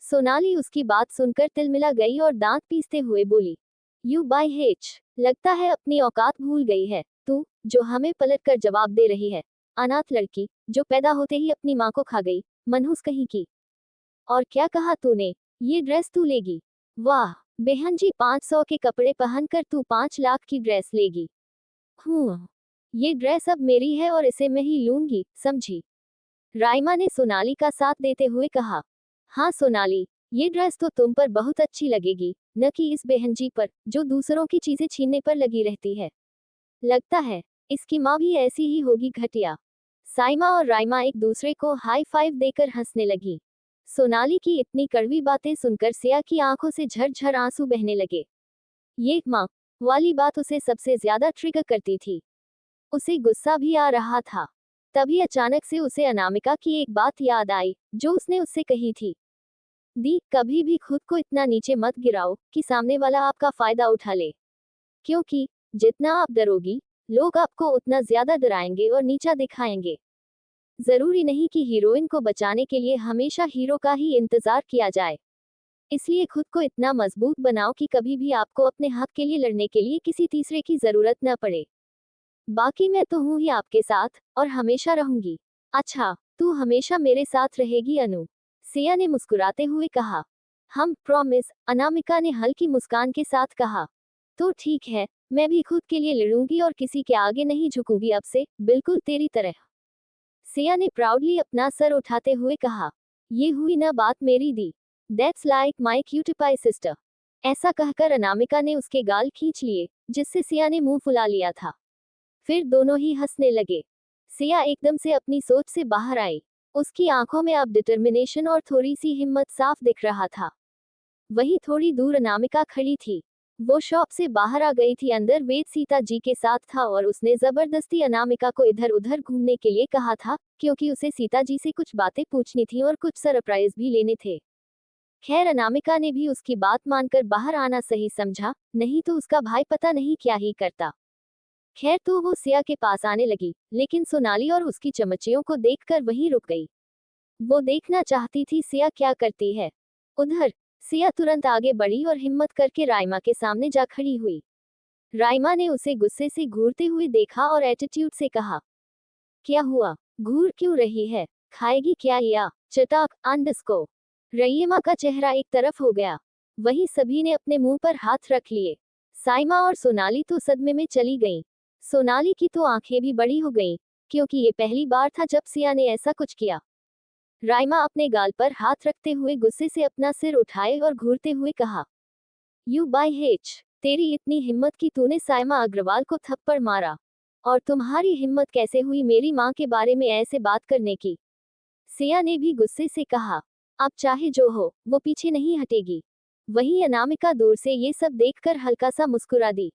सोनाली उसकी बात सुनकर तिलमिला गई और दांत पीसते हुए बोली, यू बाय हेच, लगता है अपनी औकात भूल गई है तू, जो हमें पलट कर जवाब दे रही है। अनाथ लड़की, जो पैदा होते ही अपनी माँ को खा गई, मनहूस कहीं की। और क्या कहा तूने? ये ड्रेस तू लेगी? वाह बेहन जी, 500 के कपड़े पहनकर तू 5 लाख की ड्रेस लेगी? ये ड्रेस अब मेरी है और इसे मैं ही लूंगी, समझी? राइमा ने सोनाली का साथ देते हुए कहा, हाँ सोनाली, ये ड्रेस तो तुम पर बहुत अच्छी लगेगी, न कि इस बेहन जी पर, जो दूसरों की चीजें छीनने पर लगी रहती है। लगता है इसकी माँ भी ऐसी ही होगी, घटिया। साइमा और राइमा एक दूसरे को हाई फाइव देकर हंसने लगी। सोनाली की इतनी कड़वी बातें सुनकर सिया की आंखों से झरझर आंसू बहने लगे। ये माँ वाली बात उसे सबसे ज्यादा ट्रिगर करती थी। उसे गुस्सा भी आ रहा था। तभी अचानक से उसे अनामिका की एक बात याद आई, जो उसने उससे कही थी, दी, कभी भी खुद को इतना नीचे मत गिराओ कि सामने वाला आपका फायदा उठा ले। क्योंकि जितना आप डरोगी, लोग आपको उतना ज्यादा डराएंगे और नीचा दिखाएंगे। जरूरी नहीं कि हीरोइन को बचाने के लिए हमेशा हीरो का ही इंतजार किया जाए। इसलिए खुद को इतना मजबूत बनाओ कि कभी भी आपको अपने हक के लिए लड़ने के लिए किसी तीसरे की जरूरत न पड़े। बाकी मैं तो हूं ही आपके साथ, और हमेशा रहूंगी। अच्छा, तू हमेशा मेरे साथ रहेगी अनु, सिया ने मुस्कुराते हुए कहा। हम प्रॉमिस, अनामिका ने हल्की मुस्कान के साथ कहा। तो ठीक है, मैं भी खुद के लिए लड़ूंगी और किसी के आगे नहीं झुकूंगी अब से, बिल्कुल तेरी तरह। सिया ने प्राउडली अपना सर उठाते हुए कहा। ये हुई ना बात मेरी दी, दैट्स लाइक माई क्यूटीपाई सिस्टर। ऐसा कहकर अनामिका ने उसके गाल खींच लिए, जिससे सिया ने मुंह फुला लिया था। फिर दोनों ही हंसने लगे। सिया एकदम से अपनी सोच से बाहर आई। उसकी आंखों में अब डिटर्मिनेशन और थोड़ी सी हिम्मत साफ दिख रहा था। वहीं थोड़ी दूर अनामिका खड़ी थी। वो शॉप से बाहर आ गई थी। अंदर वेद सीता जी के साथ था और उसने जबरदस्ती अनामिका को इधर उधर घूमने के लिए कहा था, क्योंकि उसे सीता जी से कुछ बातें पूछनी थी और कुछ सरप्राइज भी लेने थे। खैर, अनामिका ने भी उसकी बात मानकर बाहर आना सही समझा, नहीं तो उसका भाई पता नहीं क्या ही करता। खैर, तो वो सिया के पास आने लगी, लेकिन सोनाली और उसकी चमचियों को देखकर वहीं रुक गई। वो देखना चाहती थी सिया क्या करती है। उधर सिया तुरंत आगे बढ़ी और हिम्मत करके राइमा के सामने जा खड़ी हुई। राइमा ने उसे गुस्से से घूरते हुए देखा और एटीट्यूड से कहा, क्या हुआ, घूर क्यों रही है, खाएगी क्या या चटाक अंडस्को। रईमा का चेहरा एक तरफ हो गया। वहीं सभी ने अपने मुंह पर हाथ रख लिए। साइमा और सोनाली तो सदमे में चली गईं। सोनाली की तो आंखें भी बड़ी हो गईं, क्योंकि ये पहली बार था जब सिया ने ऐसा कुछ किया। राइमा अपने गाल पर हाथ रखते हुए गुस्से से अपना सिर उठाए और घूरते हुए कहा, यू बाय हेच, तेरी इतनी हिम्मत कि तूने साइमा अग्रवाल को थप्पड़ मारा, और तुम्हारी हिम्मत कैसे हुई मेरी माँ के बारे में ऐसे बात करने की। सिया ने भी गुस्से से कहा, अब चाहे जो हो, वो पीछे नहीं हटेगी। वहीं अनामिका दूर से ये सब देखकर हल्का सा मुस्कुरा दी।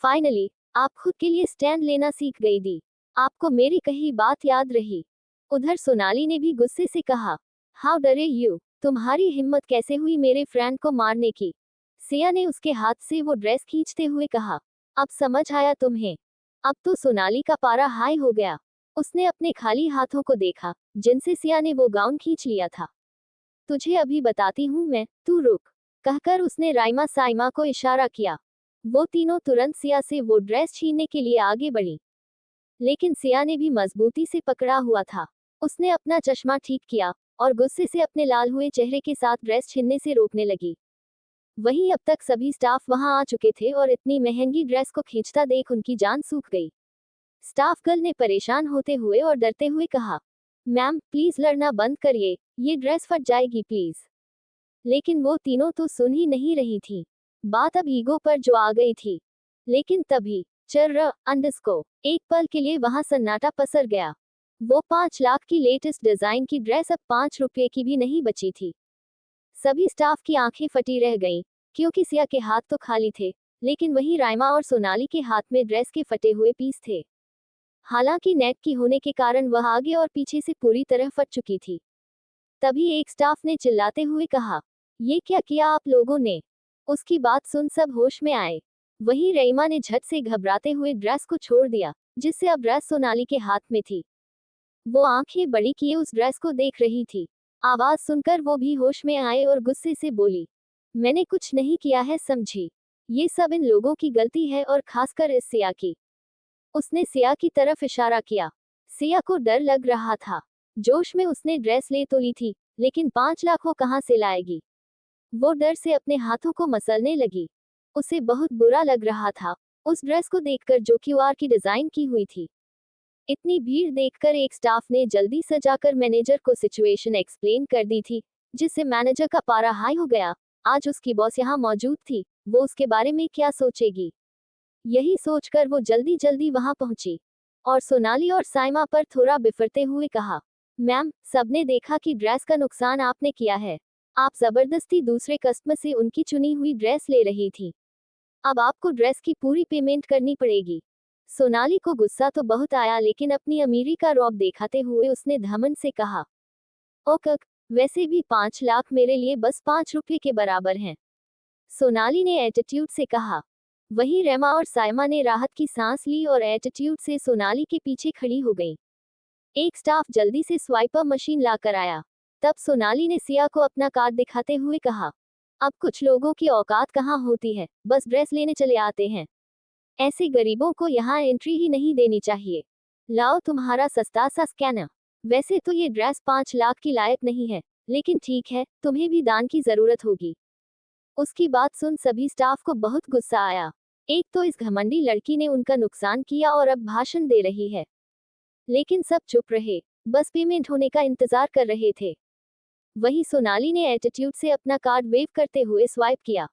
फाइनली, आप खुद के लिए स्टैंड लेना सीख गई दी। आपको मेरी कही बात याद रही। उधर सोनाली ने भी गुस्से से कहा, हाउ डरे यू, तुम्हारी हिम्मत कैसे हुई मेरे फ्रेंड को मारने की। सिया ने उसके हाथ से वो ड्रेस खींचते हुए कहा, अब समझ आया तुम्हें। अब तो सोनाली का पारा हाई हो गया। उसने अपने खाली हाथों को देखा, जिनसे सिया ने वो गाउन खींच लिया था। तुझे अभी बताती हूँ मैं, तू रुक, कहकर उसने राइमा साइमा को इशारा किया। वो तीनों तुरंत सिया से वो ड्रेस छीनने के लिए आगे बढ़ी, लेकिन सिया ने भी मजबूती से पकड़ा हुआ था। उसने अपना चश्मा ठीक किया और गुस्से से अपने लाल हुए चेहरे के साथ ड्रेस छीनने से रोकने लगी। वहीं अब तक सभी स्टाफ वहां आ चुके थे और इतनी महंगी ड्रेस को खींचता देख उनकी जान सूख गई। स्टाफ गर्ल ने परेशान होते हुए और डरते हुए कहा, मैम प्लीज लड़ना बंद करिए, ये ड्रेस फट जाएगी प्लीज। लेकिन वो तीनों तो सुन ही नहीं रही थी। बात अब ईगो पर जो आ गई थी। लेकिन तभी चर्र अंडस्को एक पल के लिए वहां सन्नाटा पसर गया। वो 5 लाख की लेटेस्ट डिजाइन की ड्रेस अब 5 रुपये की भी नहीं बची थी। सभी स्टाफ की आंखें फटी रह गईं, क्योंकि सिया के हाथ तो खाली थे, लेकिन वहीं राइमा और सोनाली के हाथ में ड्रेस के फटे हुए पीस थे। हालांकि नेट की होने के कारण वह आगे और पीछे से पूरी तरह फट चुकी थी। तभी एक स्टाफ ने चिल्लाते हुए कहा, ये क्या किया आप लोगों ने। उसकी बात सुन सब होश में आए। वहीं रईमा ने झट से घबराते हुए ड्रेस को छोड़ दिया, जिससे अब ड्रेस सोनाली के हाथ में थी। वो आंखें बड़ी किए उस ड्रेस को देख रही थी। आवाज सुनकर वो भी होश में आए और गुस्से से बोली, मैंने कुछ नहीं किया है समझी। ये सब इन लोगों की गलती है और खासकर इस सिया की। उसने सिया की तरफ इशारा किया। सिया को डर लग रहा था। जोश में उसने ड्रेस ले तो ली थी, लेकिन 5 लाख वो कहां से लाएगी। वो डर से अपने हाथों को मसलने लगी। उसे बहुत बुरा लग रहा था उस ड्रेस को देखकर जो क्यूआर की डिजाइन की हुई थी। इतनी भीड़ देखकर एक स्टाफ ने जल्दी सजाकर मैनेजर को सिचुएशन एक्सप्लेन कर दी थी, जिससे मैनेजर का पारा हाई हो गया। आज उसकी बॉस यहाँ मौजूद थी, वो उसके बारे में क्या सोचेगी। यही सोचकर वो जल्दी जल्दी वहां पहुंची और सोनाली और साइमा पर थोड़ा बिफरते हुए कहा, मैम सबने देखा कि ड्रेस का नुकसान आपने किया है। आप जबरदस्ती दूसरे कस्टमर से उनकी चुनी हुई ड्रेस ले रही थी। अब आपको ड्रेस की पूरी पेमेंट करनी पड़ेगी। सोनाली को गुस्सा तो बहुत आया, लेकिन अपनी अमीरी का रौब दिखाते हुए उसने धमन से कहा, ओकक, वैसे भी 5 लाख मेरे लिए बस 5 रुपये के बराबर हैं। सोनाली ने एटीट्यूड से कहा। वहीं रेमा और साइमा ने राहत की सांस ली और एटीट्यूड से सोनाली के पीछे खड़ी हो गई। एक स्टाफ जल्दी से स्वाइपर मशीन लाकर आया। तब सोनाली ने सिया को अपना कार्ड दिखाते हुए कहा, अब कुछ लोगों की औकात कहाँ होती है, बस ड्रेस लेने चले आते हैं। ऐसे गरीबों को यहाँ एंट्री ही नहीं देनी चाहिए। लाओ तुम्हारा सस्ता सा स्कैनर। वैसे तो ये ड्रेस 5 लाख की लायक नहीं है, लेकिन ठीक है, तुम्हें भी दान की जरूरत होगी। उसकी बात सुन सभी स्टाफ को बहुत गुस्सा आया। एक तो इस घमंडी लड़की ने उनका नुकसान किया और अब भाषण दे रही है। लेकिन सब चुप रहे, बस पेमेंट होने का इंतजार कर रहे थे। वही सोनाली ने एटीट्यूड से अपना कार्ड वेव करते हुए स्वाइप किया,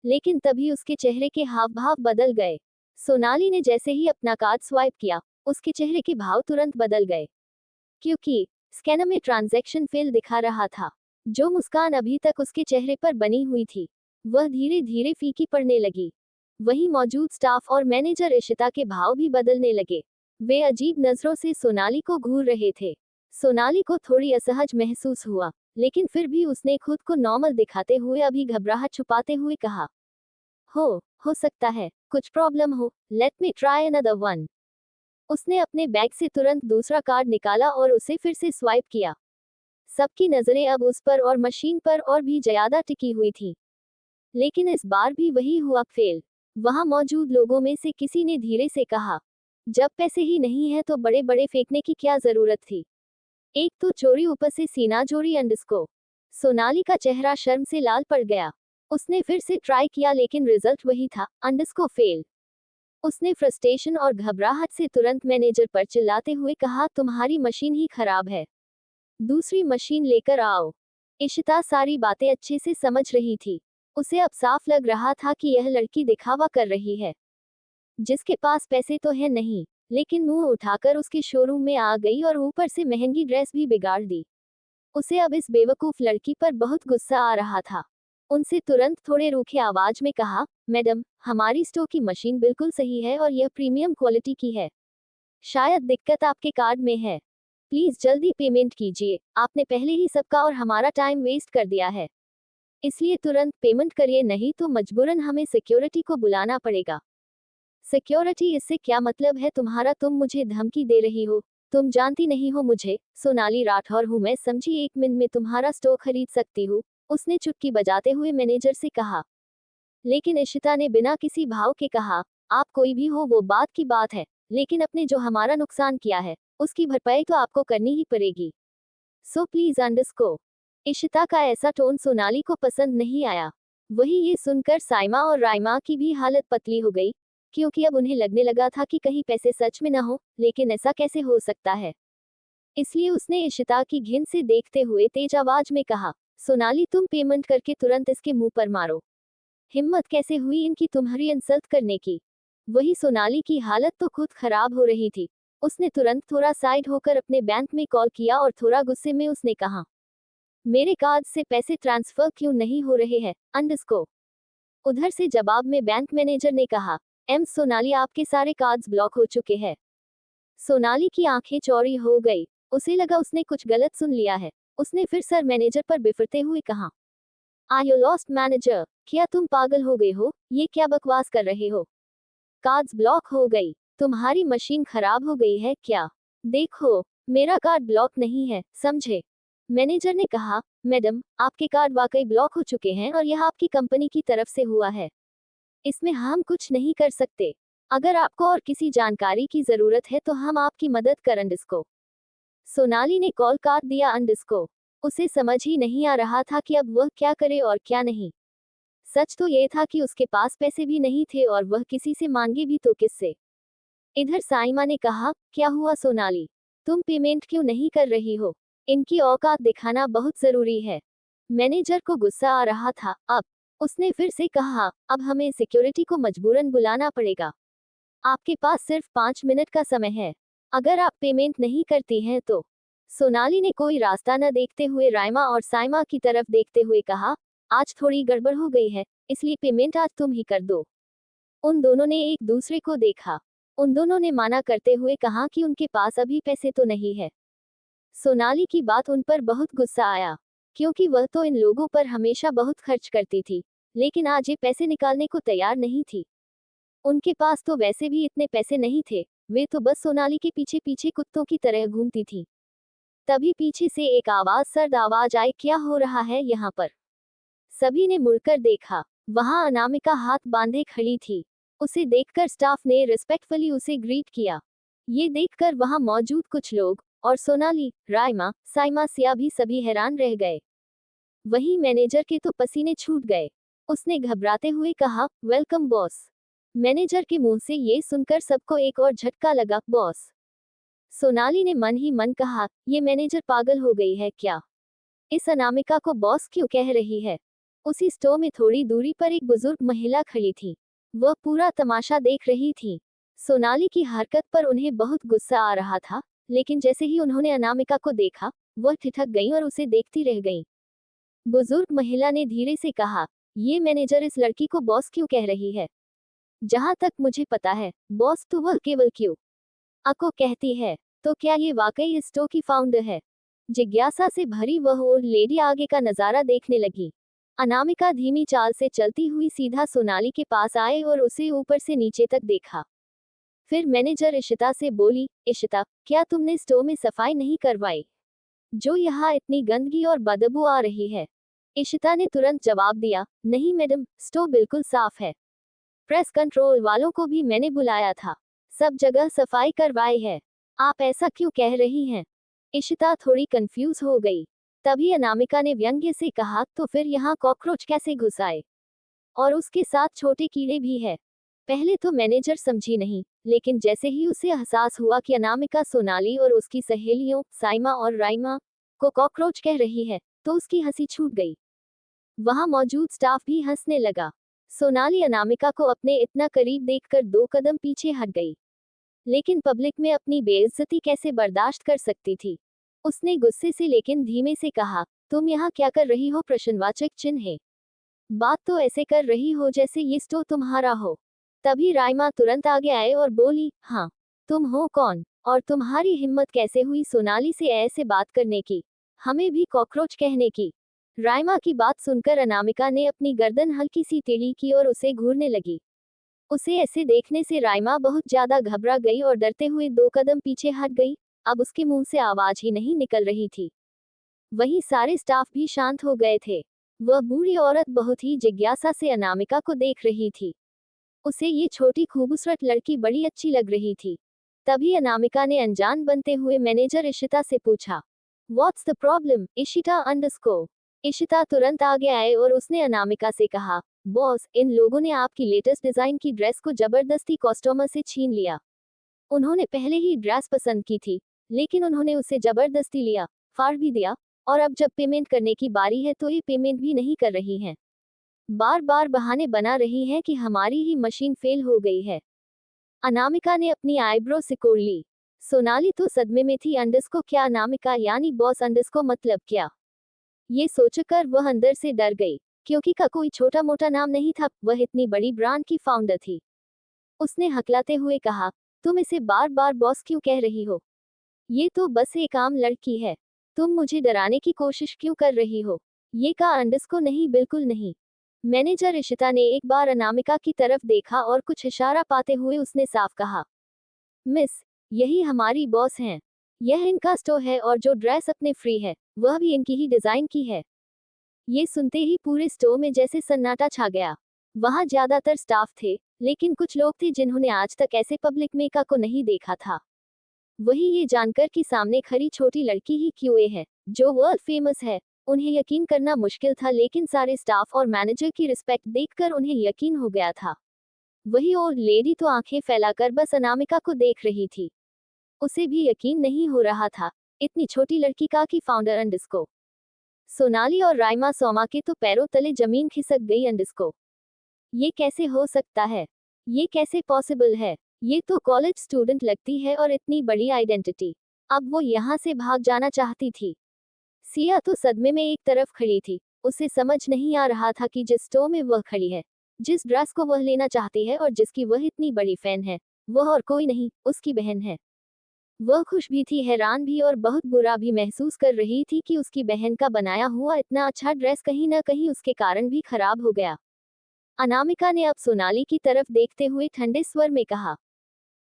लेकिन तभी उसके चेहरे के हाव भाव बदल गए। सोनाली ने जैसे ही अपना कार्ड स्वाइप किया, उसके चेहरे के भाव तुरंत बदल गए, क्योंकि स्कैनर में ट्रांजैक्शन फेल दिखा रहा था। जो मुस्कान अभी तक उसके चेहरे पर बनी हुई थी, वह धीरे धीरे फीकी पड़ने लगी। वहीं मौजूद स्टाफ और मैनेजर इशिता के भाव भी बदलने लगे। वे अजीब नजरों से सोनाली को घूर रहे थे। सोनाली को थोड़ी असहज महसूस हुआ, लेकिन फिर भी उसने खुद को नॉर्मल दिखाते हुए अभी घबराहट छुपाते हुए कहा, हो सकता है कुछ प्रॉब्लम हो, let me try another one. उसने अपने बैग से तुरंत दूसरा कार्ड निकाला और उसे फिर से स्वाइप किया। सबकी नजरें अब उस पर और मशीन पर और भी ज्यादा टिकी हुई थी। लेकिन इस बार भी वही हुआ, फेल। वहां मौजूद लोगों में से किसी ने धीरे से कहा, जब पैसे ही नहीं है तो बड़े बड़े फेंकने की क्या जरूरत थी। एक तो चोरी, ऊपर से सीना जोड़ी अंडस्को। सोनाली का चेहरा शर्म से लाल पड़ गया। उसने फिर से ट्राई किया, लेकिन रिजल्ट वही था, अंडस्को फेल। उसने फ्रस्ट्रेशन और घबराहट से तुरंत मैनेजर पर चिल्लाते हुए कहा, तुम्हारी मशीन ही खराब है, दूसरी मशीन लेकर आओ। इशिता सारी बातें अच्छे से समझ रही थी। उसे अब साफ लग रहा था कि यह लड़की दिखावा कर रही है, जिसके पास पैसे तो है नहीं, लेकिन मुंह उठाकर उसके शोरूम में आ गई और ऊपर से महंगी ड्रेस भी बिगाड़ दी। उसे अब इस बेवकूफ लड़की पर बहुत गुस्सा आ रहा था। उनसे तुरंत थोड़े रूखे आवाज में कहा, मैडम, हमारी स्टोर की मशीन बिल्कुल सही है और यह प्रीमियम क्वालिटी की है। शायद दिक्कत आपके कार्ड में है। प्लीज जल्दी पेमेंट कीजिए, आपने पहले ही सबका और हमारा टाइम वेस्ट कर दिया है, इसलिए तुरंत पेमेंट करिए, नहीं तो मजबूरन हमें सिक्योरिटी को बुलाना पड़ेगा। सिक्योरिटी, इससे क्या मतलब है तुम्हारा? तुम मुझे धमकी दे रही हो? तुम जानती नहीं हो मुझे, सोनाली राठौर हूँ मैं, समझी? 1 मिनट में तुम्हारा स्टोर खरीद सकती हूँ, उसने चुटकी बजाते हुए मैनेजर से कहा। लेकिन इशिता ने बिना किसी भाव के कहा, आप कोई भी हो वो बात की बात है, लेकिन अपने जो हमारा नुकसान किया है, उसकी भरपाई तो आपको करनी ही पड़ेगी। So please अंडरस्को। इशिता का ऐसा टोन सोनाली को पसंद नहीं आया। वही ये सुनकर साइमा और राइमा की भी हालत पतली हो गई, क्योंकि अब उन्हें लगने लगा था कि कहीं पैसे सच में न हो, लेकिन ऐसा कैसे हो सकता है। इसलिए उसने इशिता की घिन से देखते हुए तेज आवाज में कहा, सोनाली, तुम पेमेंट करके तुरंत इसके मुंह पर मारो। हिम्मत कैसे हुई इनकी तुम्हारी इंसल्ट करने की। वही सोनाली की हालत तो खुद खराब हो रही थी। उसने तुरंत थोड़ा साइड होकर अपने बैंक में कॉल किया और थोड़ा गुस्से में उसने कहा, मेरे कार्ड से पैसे ट्रांसफर क्यों नहीं हो रहे हैं, अंडस्को। उधर से जवाब में बैंक मैनेजर ने कहा, सोनाली, आपके सारे कार्ड्स ब्लॉक हो चुके हैं। सोनाली की आंखें चौड़ी हो गई। उसे लगा उसने कुछ गलत सुन लिया है। उसने फिर सर मैनेजर पर बिफरते हुए कहा, आर यू लॉस्ट मैनेजर? क्या तुम पागल हो गए हो? ये क्या बकवास कर रहे हो? कार्ड्स ब्लॉक हो गई? तुम्हारी मशीन खराब हो गई है क्या? देखो, मेरा कार्ड ब्लॉक नहीं है, समझे? मैनेजर ने कहा, मैडम, आपके कार्ड वाकई ब्लॉक हो चुके हैं और यह आपकी कंपनी की तरफ से हुआ है। इसमें हम कुछ नहीं कर सकते। अगर आपको और किसी जानकारी की जरूरत है तो हम आपकी मदद कर अंडस्को। सोनाली ने कॉल काट दिया अंडस्को। उसे समझ ही नहीं आ रहा था कि अब वह क्या करे और क्या नहीं। सच तो यह था कि उसके पास पैसे भी नहीं थे और वह किसी से मांगे भी तो किससे। इधर साइमा ने कहा, क्या हुआ सोनाली, तुम पेमेंट क्यों नहीं कर रही हो? इनकी औकात दिखाना बहुत जरूरी है। मैनेजर को गुस्सा आ रहा था। अब उसने फिर से कहा, अब हमें सिक्योरिटी को मजबूरन बुलाना पड़ेगा। आपके पास सिर्फ 5 मिनट का समय है। अगर आप पेमेंट नहीं करती हैं तो। सोनाली ने कोई रास्ता न देखते हुए राइमा और साइमा की तरफ देखते हुए कहा, आज थोड़ी गड़बड़ हो गई है, इसलिए पेमेंट आज तुम ही कर दो। उन दोनों ने एक दूसरे को देखा। उन दोनों ने माना करते हुए कहा कि उनके पास अभी पैसे तो नहीं है। सोनाली की बात उन पर बहुत गुस्सा आया, क्योंकि वह तो इन लोगों पर हमेशा बहुत खर्च करती थी, लेकिन आज ये पैसे निकालने को तैयार नहीं थी। उनके पास तो वैसे भी इतने पैसे नहीं थे। वे तो बस सोनाली के पीछे पीछे कुत्तों की तरह घूमती थी। तभी पीछे से एक सर्द आवाज आई, क्या हो रहा है यहाँ पर? सभी ने मुड़कर देखा। वहां अनामिका हाथ बांधे खड़ी थी। उसे देखकर स्टाफ ने रिस्पेक्टफुली उसे ग्रीट किया। ये देखकर वहां मौजूद कुछ लोग और सोनाली, राइमा, साइमा, सिया भी सभी हैरान रह गए। वहीं मैनेजर के तो पसीने छूट गए। उसने घबराते हुए कहा, वेलकम बॉस। मैनेजर के मुंह से ये सुनकर सबको एक और झटका लगा, बॉस। सोनाली ने मन ही मन कहा, ये मैनेजर पागल हो गई है क्या? इस अनामिका को बॉस क्यों कह रही है? उसी स्टोर में थोड़ी दूरी पर एक बुजुर्ग महिला खड़ी थी। वह पूरा तमाशा देख रही थी। सोनाली की हरकत पर उन्हें बहुत गुस्सा आ रहा था, लेकिन जैसे ही उन्होंने अनामिका को देखा, वह ठिठक गईं और उसे देखती रह गईं। बुजुर्ग महिला ने धीरे से कहा, ये मैनेजर इस लड़की को बॉस क्यों कह रही है? जहां तक मुझे पता है, बॉस तो वह केवल क्यों को कहती है। तो क्या ये वाकई इस स्टोर की फाउंडर है? जिज्ञासा से भरी वह ओल्ड लेडी आगे का नजारा देखने लगी। अनामिका धीमी चाल से चलती हुई सीधा सोनाली के पास आए और उसे ऊपर से नीचे तक देखा। फिर मैनेजर इशिता से बोली, इशिता, क्या तुमने स्टोर में सफाई नहीं करवाई, जो यहाँ इतनी गंदगी और बदबू आ रही है? इशिता ने तुरंत जवाब दिया, नहीं मैडम, स्टोर बिल्कुल साफ है। प्रेस कंट्रोल वालों को भी मैंने बुलाया था, सब जगह सफाई करवाई है। आप ऐसा क्यों कह रही हैं? इशिता थोड़ी कंफ्यूज हो गई। तभी अनामिका ने व्यंग्य से कहा, तो फिर यहाँ कॉकरोच कैसे घुस आए? और उसके साथ छोटे कीड़े भी है। पहले तो मैनेजर समझी नहीं, लेकिन जैसे ही उसे एहसास हुआ कि अनामिका सोनाली और उसकी सहेलियों साइमा और राइमा को कॉकरोच कह रही है, तो उसकी हंसी छूट गई। वहां मौजूद स्टाफ भी हंसने लगा। सोनाली अनामिका को अपने इतना करीब देखकर 2 कदम पीछे हट गई। लेकिन पब्लिक में अपनी बेइज्जती कैसे बर्दाश्त कर सकती थी? उसने गुस्से से लेकिन धीमे से कहा, तुम यहाँ क्या कर रही हो? प्रश्नवाचक चिन्ह है। बात तो ऐसे कर रही हो जैसे ये स्टोर तुम्हारा हो। तभी राइमा तुरंत आगे आए और बोली, हाँ, तुम हो कौन? और तुम्हारी हिम्मत कैसे हुई सोनाली से ऐसे बात करने की, हमें भी कॉकरोच कहने की? राइमा की बात सुनकर अनामिका ने अपनी गर्दन हल्की सी टेढ़ी की और उसे घूरने लगी। उसे ऐसे देखने से राइमा बहुत ज्यादा घबरा गई और डरते हुए 2 कदम पीछे हट गई। अब उसके मुंह से आवाज ही नहीं निकल रही थी। वहीं सारे स्टाफ भी शांत हो गए थे। वह बूढ़ी औरत बहुत ही जिज्ञासा से अनामिका को देख रही थी। उसे ये छोटी खूबसूरत लड़की बड़ी अच्छी लग रही थी। तभी अनामिका ने अनजान बनते हुए मैनेजर इशिता से पूछा, what's the problem Ishita underscore? Ishita तुरंत आगे आए और उसने अनामिका से कहा, बॉस, इन लोगों ने आपकी लेटेस्ट डिजाइन की ड्रेस को जबरदस्ती कस्टमर से छीन लिया। उन्होंने पहले ही ड्रेस पसंद की थी, लेकिन उन्होंने उसे जबरदस्ती लिया, फाड़ भी दिया, और अब जब पेमेंट करने की बारी है तो ये पेमेंट भी नहीं कर रही हैं। बार बार बहाने बना रही हैं कि हमारी ही मशीन फेल हो गई है। अनामिका ने अपनी आईब्रो सिकोड़ ली। सोनाली तो सदमे में थी। अंडरस्को क्या? अनामिका यानी बॉस अंडरस्को मतलब क्या? ये सोचकर वह अंदर से डर गई, क्योंकि का कोई छोटा मोटा नाम नहीं था, वह इतनी बड़ी ब्रांड की फाउंडर थी। उसने हकलाते हुए कहा, तुम इसे बार बार बॉस क्यों कह रही हो? ये तो बस एक आम लड़की है। तुम मुझे डराने की कोशिश क्यों कर रही हो? ये का अंडरस्को नहीं, बिल्कुल नहीं। मैनेजर इशिता ने एक बार अनामिका की तरफ देखा और कुछ इशारा पाते हुए उसने साफ कहा, मिस, यही हमारी बॉस हैं। यह इनका स्टोर है और जो ड्रेस अपने फ्री है, वह भी इनकी ही डिजाइन की है। ये सुनते ही पूरे स्टोर में जैसे सन्नाटा छा गया। वहां ज्यादातर स्टाफ थे, लेकिन कुछ लोग थे जिन्होंने आज तक ऐसे पब्लिक मेका को नहीं देखा था। वही ये जानकर कि सामने खड़ी छोटी लड़की ही क्यूए है, जो वर्ल्ड फेमस है, उन्हें यकीन करना मुश्किल था, लेकिन सारे स्टाफ और मैनेजर की रिस्पेक्ट देखकर उन्हें यकीन हो गया था। वही ओल्ड लेडी तो आंखें फैलाकर बस अनामिका को देख रही थी। उसे भी यकीन नहीं हो रहा था, इतनी छोटी लड़की का की फाउंडर अंडरस्को। सोनाली और राइमा सोमा के तो पैरों तले जमीन खिसक गई। अंडरस्को, ये कैसे हो सकता है? ये कैसे पॉसिबल है? ये तो कॉलेज स्टूडेंट लगती है और इतनी बड़ी आइडेंटिटी। अब वो यहाँ से भाग जाना चाहती थी। सिया तो सदमे में एक तरफ खड़ी थी। उसे समझ नहीं आ रहा था कि जिस स्टोर में वह खड़ी है, जिस ड्रेस को वह लेना चाहती है और जिसकी वह इतनी बड़ी फैन है, वह और कोई नहीं, उसकी बहन है। वह खुश भी थी, हैरान भी और बहुत बुरा भी महसूस कर रही थी कि उसकी बहन का बनाया हुआ इतना अच्छा ड्रेस कहीं न कहीं उसके कारण भी खराब हो गया। अनामिका ने अब सोनाली की तरफ देखते हुए ठंडे स्वर में कहा,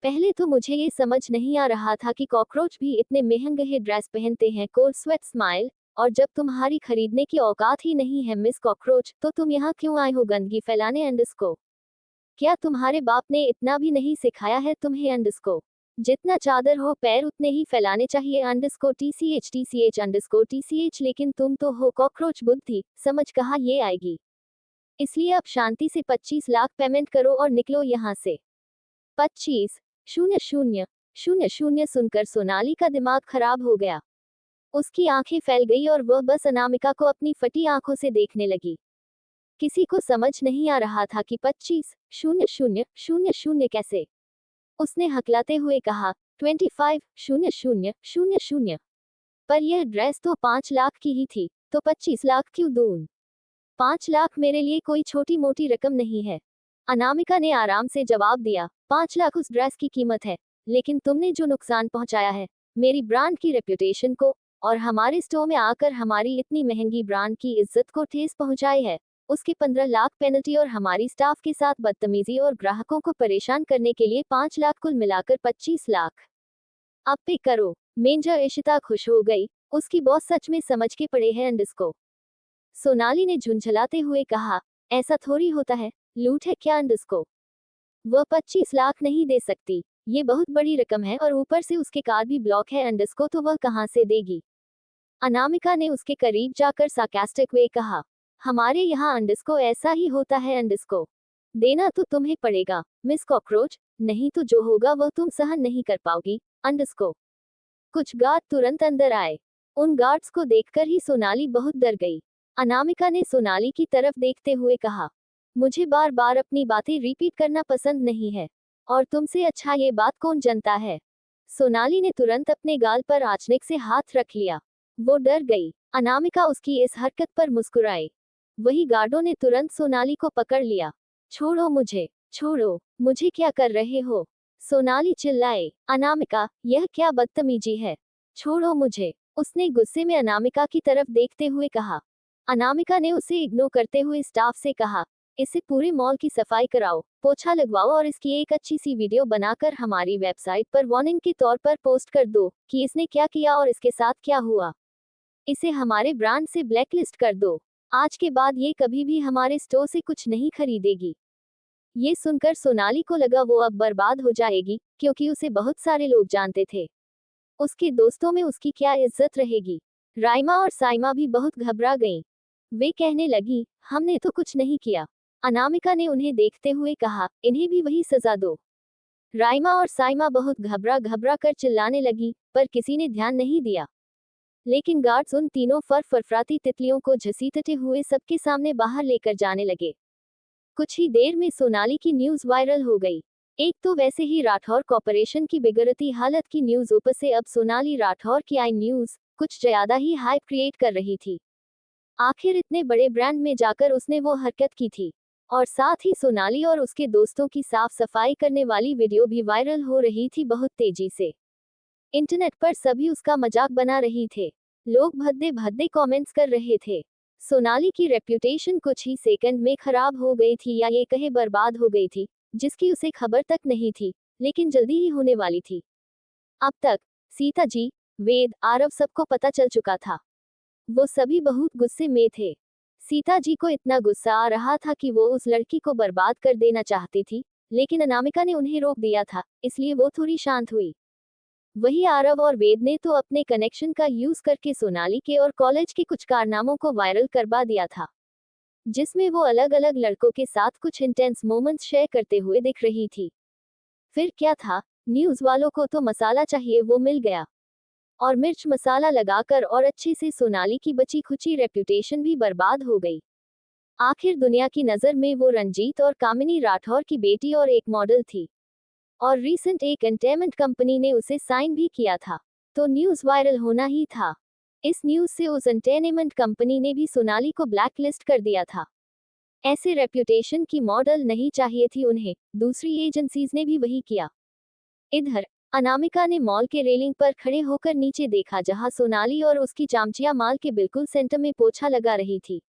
पहले तो मुझे ये समझ नहीं आ रहा था कि कॉकरोच भी इतने महंगे ड्रेस पहनते हैं। Cold sweat smile. और जब तुम्हारी खरीदने की औकात ही नहीं है मिस कॉकरोच, तो तुम यहाँ क्यों आए हो गंदगी फैलाने अंडरस्को? क्या तुम्हारे बाप ने इतना भी नहीं सिखाया है तुम्हें अंडरस्को? जितना चादर हो पैर उतने ही फैलाने चाहिए अंडरस्को टीसीएच अंडरस्को टीसीएच। लेकिन तुम तो हो कॉकरोच बुद्धि, समझ कहाँ ये आएगी। इसलिए अब शांति से 25 लाख पेमेंट करो और निकलो यहाँ से। 25,000,000 सुनकर सोनाली का दिमाग खराब हो गया। उसकी आंखें फैल गई और वह बस अनामिका को अपनी फटी आंखों से देखने लगी। किसी को समझ नहीं आ रहा था कि 25,000,000 कैसे। उसने हकलाते हुए कहा 25,000,000। पर यह ड्रेस तो 5 लाख की ही थी, तो 25 लाख क्यों दूं? 5 लाख मेरे लिए कोई छोटी मोटी रकम नहीं है। अनामिका ने आराम से जवाब दिया, 5 लाख उस ड्रेस की कीमत है, लेकिन तुमने जो नुकसान पहुंचाया है मेरी ब्रांड की रेप्यूटेशन को, और हमारे स्टोर में आकर हमारी इतनी महंगी ब्रांड की इज्जत को ठेस पहुंचाई है, उसके 15 लाख पेनल्टी और हमारी स्टाफ के साथ बदतमीजी और ग्राहकों को परेशान करने के लिए 5 लाख, कुल मिलाकर 25 लाख। अब पे करो। मेजर इशिता खुश हो गई, उसकी बॉस सच में समझ के पड़े हैं अंडरस्को। सोनाली ने झुंझलाते हुए कहा, ऐसा थोड़ी होता है, लूट है क्या अंडरस्को? वह 25 लाख नहीं दे सकती, ये बहुत बड़ी रकम है और ऊपर से उसके कार्ड भी ब्लॉक है अंडरस्को, तो वह कहाँ से देगी? अनामिका ने उसके करीब जाकर सार्कास्टिक वे कहा, हमारे यहाँ अंडरस्को ऐसा ही होता है अंडरस्को। देना तो तुम्हें पड़ेगा मिस कॉकरोच, नहीं तो जो होगा वह तुम सहन नहीं कर पाओगी अंडरस्को। कुछ गार्ड तुरंत अंदर आए। उन गार्ड्स को देखकर ही सोनाली बहुत डर गई। अनामिका ने सोनाली की तरफ देखते हुए कहा, मुझे बार बार अपनी बातें रिपीट करना पसंद नहीं है, और तुमसे अच्छा ये बात कौन जानता है? सोनाली ने तुरंत अपने गाल पर आंचनिक से हाथ रख लिया। वो डर गई। अनामिका उसकी इस हरकत पर मुस्कुराई। वही गार्डों ने तुरंत सोनाली को पकड़ लिया। छोड़ो मुझे, छोड़ो, मुझे क्या कर रहे हो? सोनाली चिल्लाए। अनामिका, यह क्या बदतमीजी है? छोड़ो मुझे, उसने गुस्से में अनामिका की तरफ देखते हुए कहा। अनामिका ने उसे इग्नोर करते हुए स्टाफ से कहा, इसे पूरे मॉल की सफाई कराओ, पोछा लगवाओ और इसकी एक अच्छी सी वीडियो बनाकर हमारी वेबसाइट पर वार्निंग के तौर पर पोस्ट कर दो कि इसने क्या किया और इसके साथ क्या हुआ। इसे हमारे ब्रांड से ब्लैकलिस्ट कर दो। आज के बाद ये कभी भी हमारे स्टोर से कुछ नहीं खरीदेगी। ये सुनकर सोनाली को लगा वो अब बर्बाद हो जाएगी, क्योंकि उसे बहुत सारे लोग जानते थे। उसके दोस्तों में उसकी क्या इज्जत रहेगी? राइमा और साइमा भी बहुत घबरा गईं। वे कहने लगी, हमने तो कुछ नहीं किया। अनामिका ने उन्हें देखते हुए कहा, इन्हें भी वही सजा दो। राइमा और साइमा बहुत घबरा घबरा कर चिल्लाने लगी, पर किसी ने ध्यान नहीं दिया। लेकिन गार्ड्स उन तीनों फरफराती तितलियों को घसीटते हुए सबके सामने बाहर लेकर जाने लगे। कुछ ही देर में सोनाली की न्यूज वायरल हो गई। एक तो वैसे ही राठौर कॉर्पोरेशन की बिगड़ती हालत की न्यूज, ऊपर से अब सोनाली राठौर की आई न्यूज कुछ ज्यादा ही हाइप क्रिएट कर रही थी। आखिर इतने बड़े ब्रांड में जाकर उसने वो हरकत की थी, और साथ ही सोनाली और उसके दोस्तों की साफ सफाई करने वाली वीडियो भी वायरल हो रही थी बहुत तेजी से। इंटरनेट पर सभी उसका मजाक बना रही थे। लोग भद्दे भद्दे कमेंट्स कर रहे थे। सोनाली की रेप्यूटेशन कुछ ही सेकंड में खराब हो गई थी, या ये कहे बर्बाद हो गई थी, जिसकी उसे खबर तक नहीं थी, लेकिन जल्दी ही होने वाली थी। अब तक सीता जी, वेद, आरव सबको पता चल चुका था। वो सभी बहुत गुस्से में थे। सीता जी को इतना गुस्सा आ रहा था कि वो उस लड़की को बर्बाद कर देना चाहती थी, लेकिन अनामिका ने उन्हें रोक दिया था, इसलिए वो थोड़ी शांत हुई। वही आरव और वेद ने तो अपने कनेक्शन का यूज करके सोनाली के और कॉलेज के कुछ कारनामों को वायरल करवा दिया था, जिसमें वो अलग अलग लड़कों के साथ कुछ इंटेंस मोमेंट्स शेयर करते हुए दिख रही थी। फिर क्या था, न्यूज वालों को तो मसाला चाहिए, वो मिल गया। और मिर्च मसाला लगाकर और अच्छे से सोनाली की बची खुची रेप्यूटेशन भी बर्बाद हो गई। आखिर दुनिया की नज़र में वो रंजीत और कामिनी राठौर की बेटी और एक मॉडल थी, और रीसेंट एक एंटरटेनमेंट कंपनी ने उसे साइन भी किया था, तो न्यूज वायरल होना ही था। इस न्यूज से उस एंटरटेनमेंट कंपनी ने भी सोनाली को ब्लैकलिस्ट कर दिया था। ऐसे रेप्यूटेशन की मॉडल नहीं चाहिए थी उन्हें। दूसरी एजेंसीज ने भी वही किया। इधर अनामिका ने मॉल के रेलिंग पर खड़े होकर नीचे देखा, जहां सोनाली और उसकी चामचिया माल के बिल्कुल सेंटर में पोछा लगा रही थी।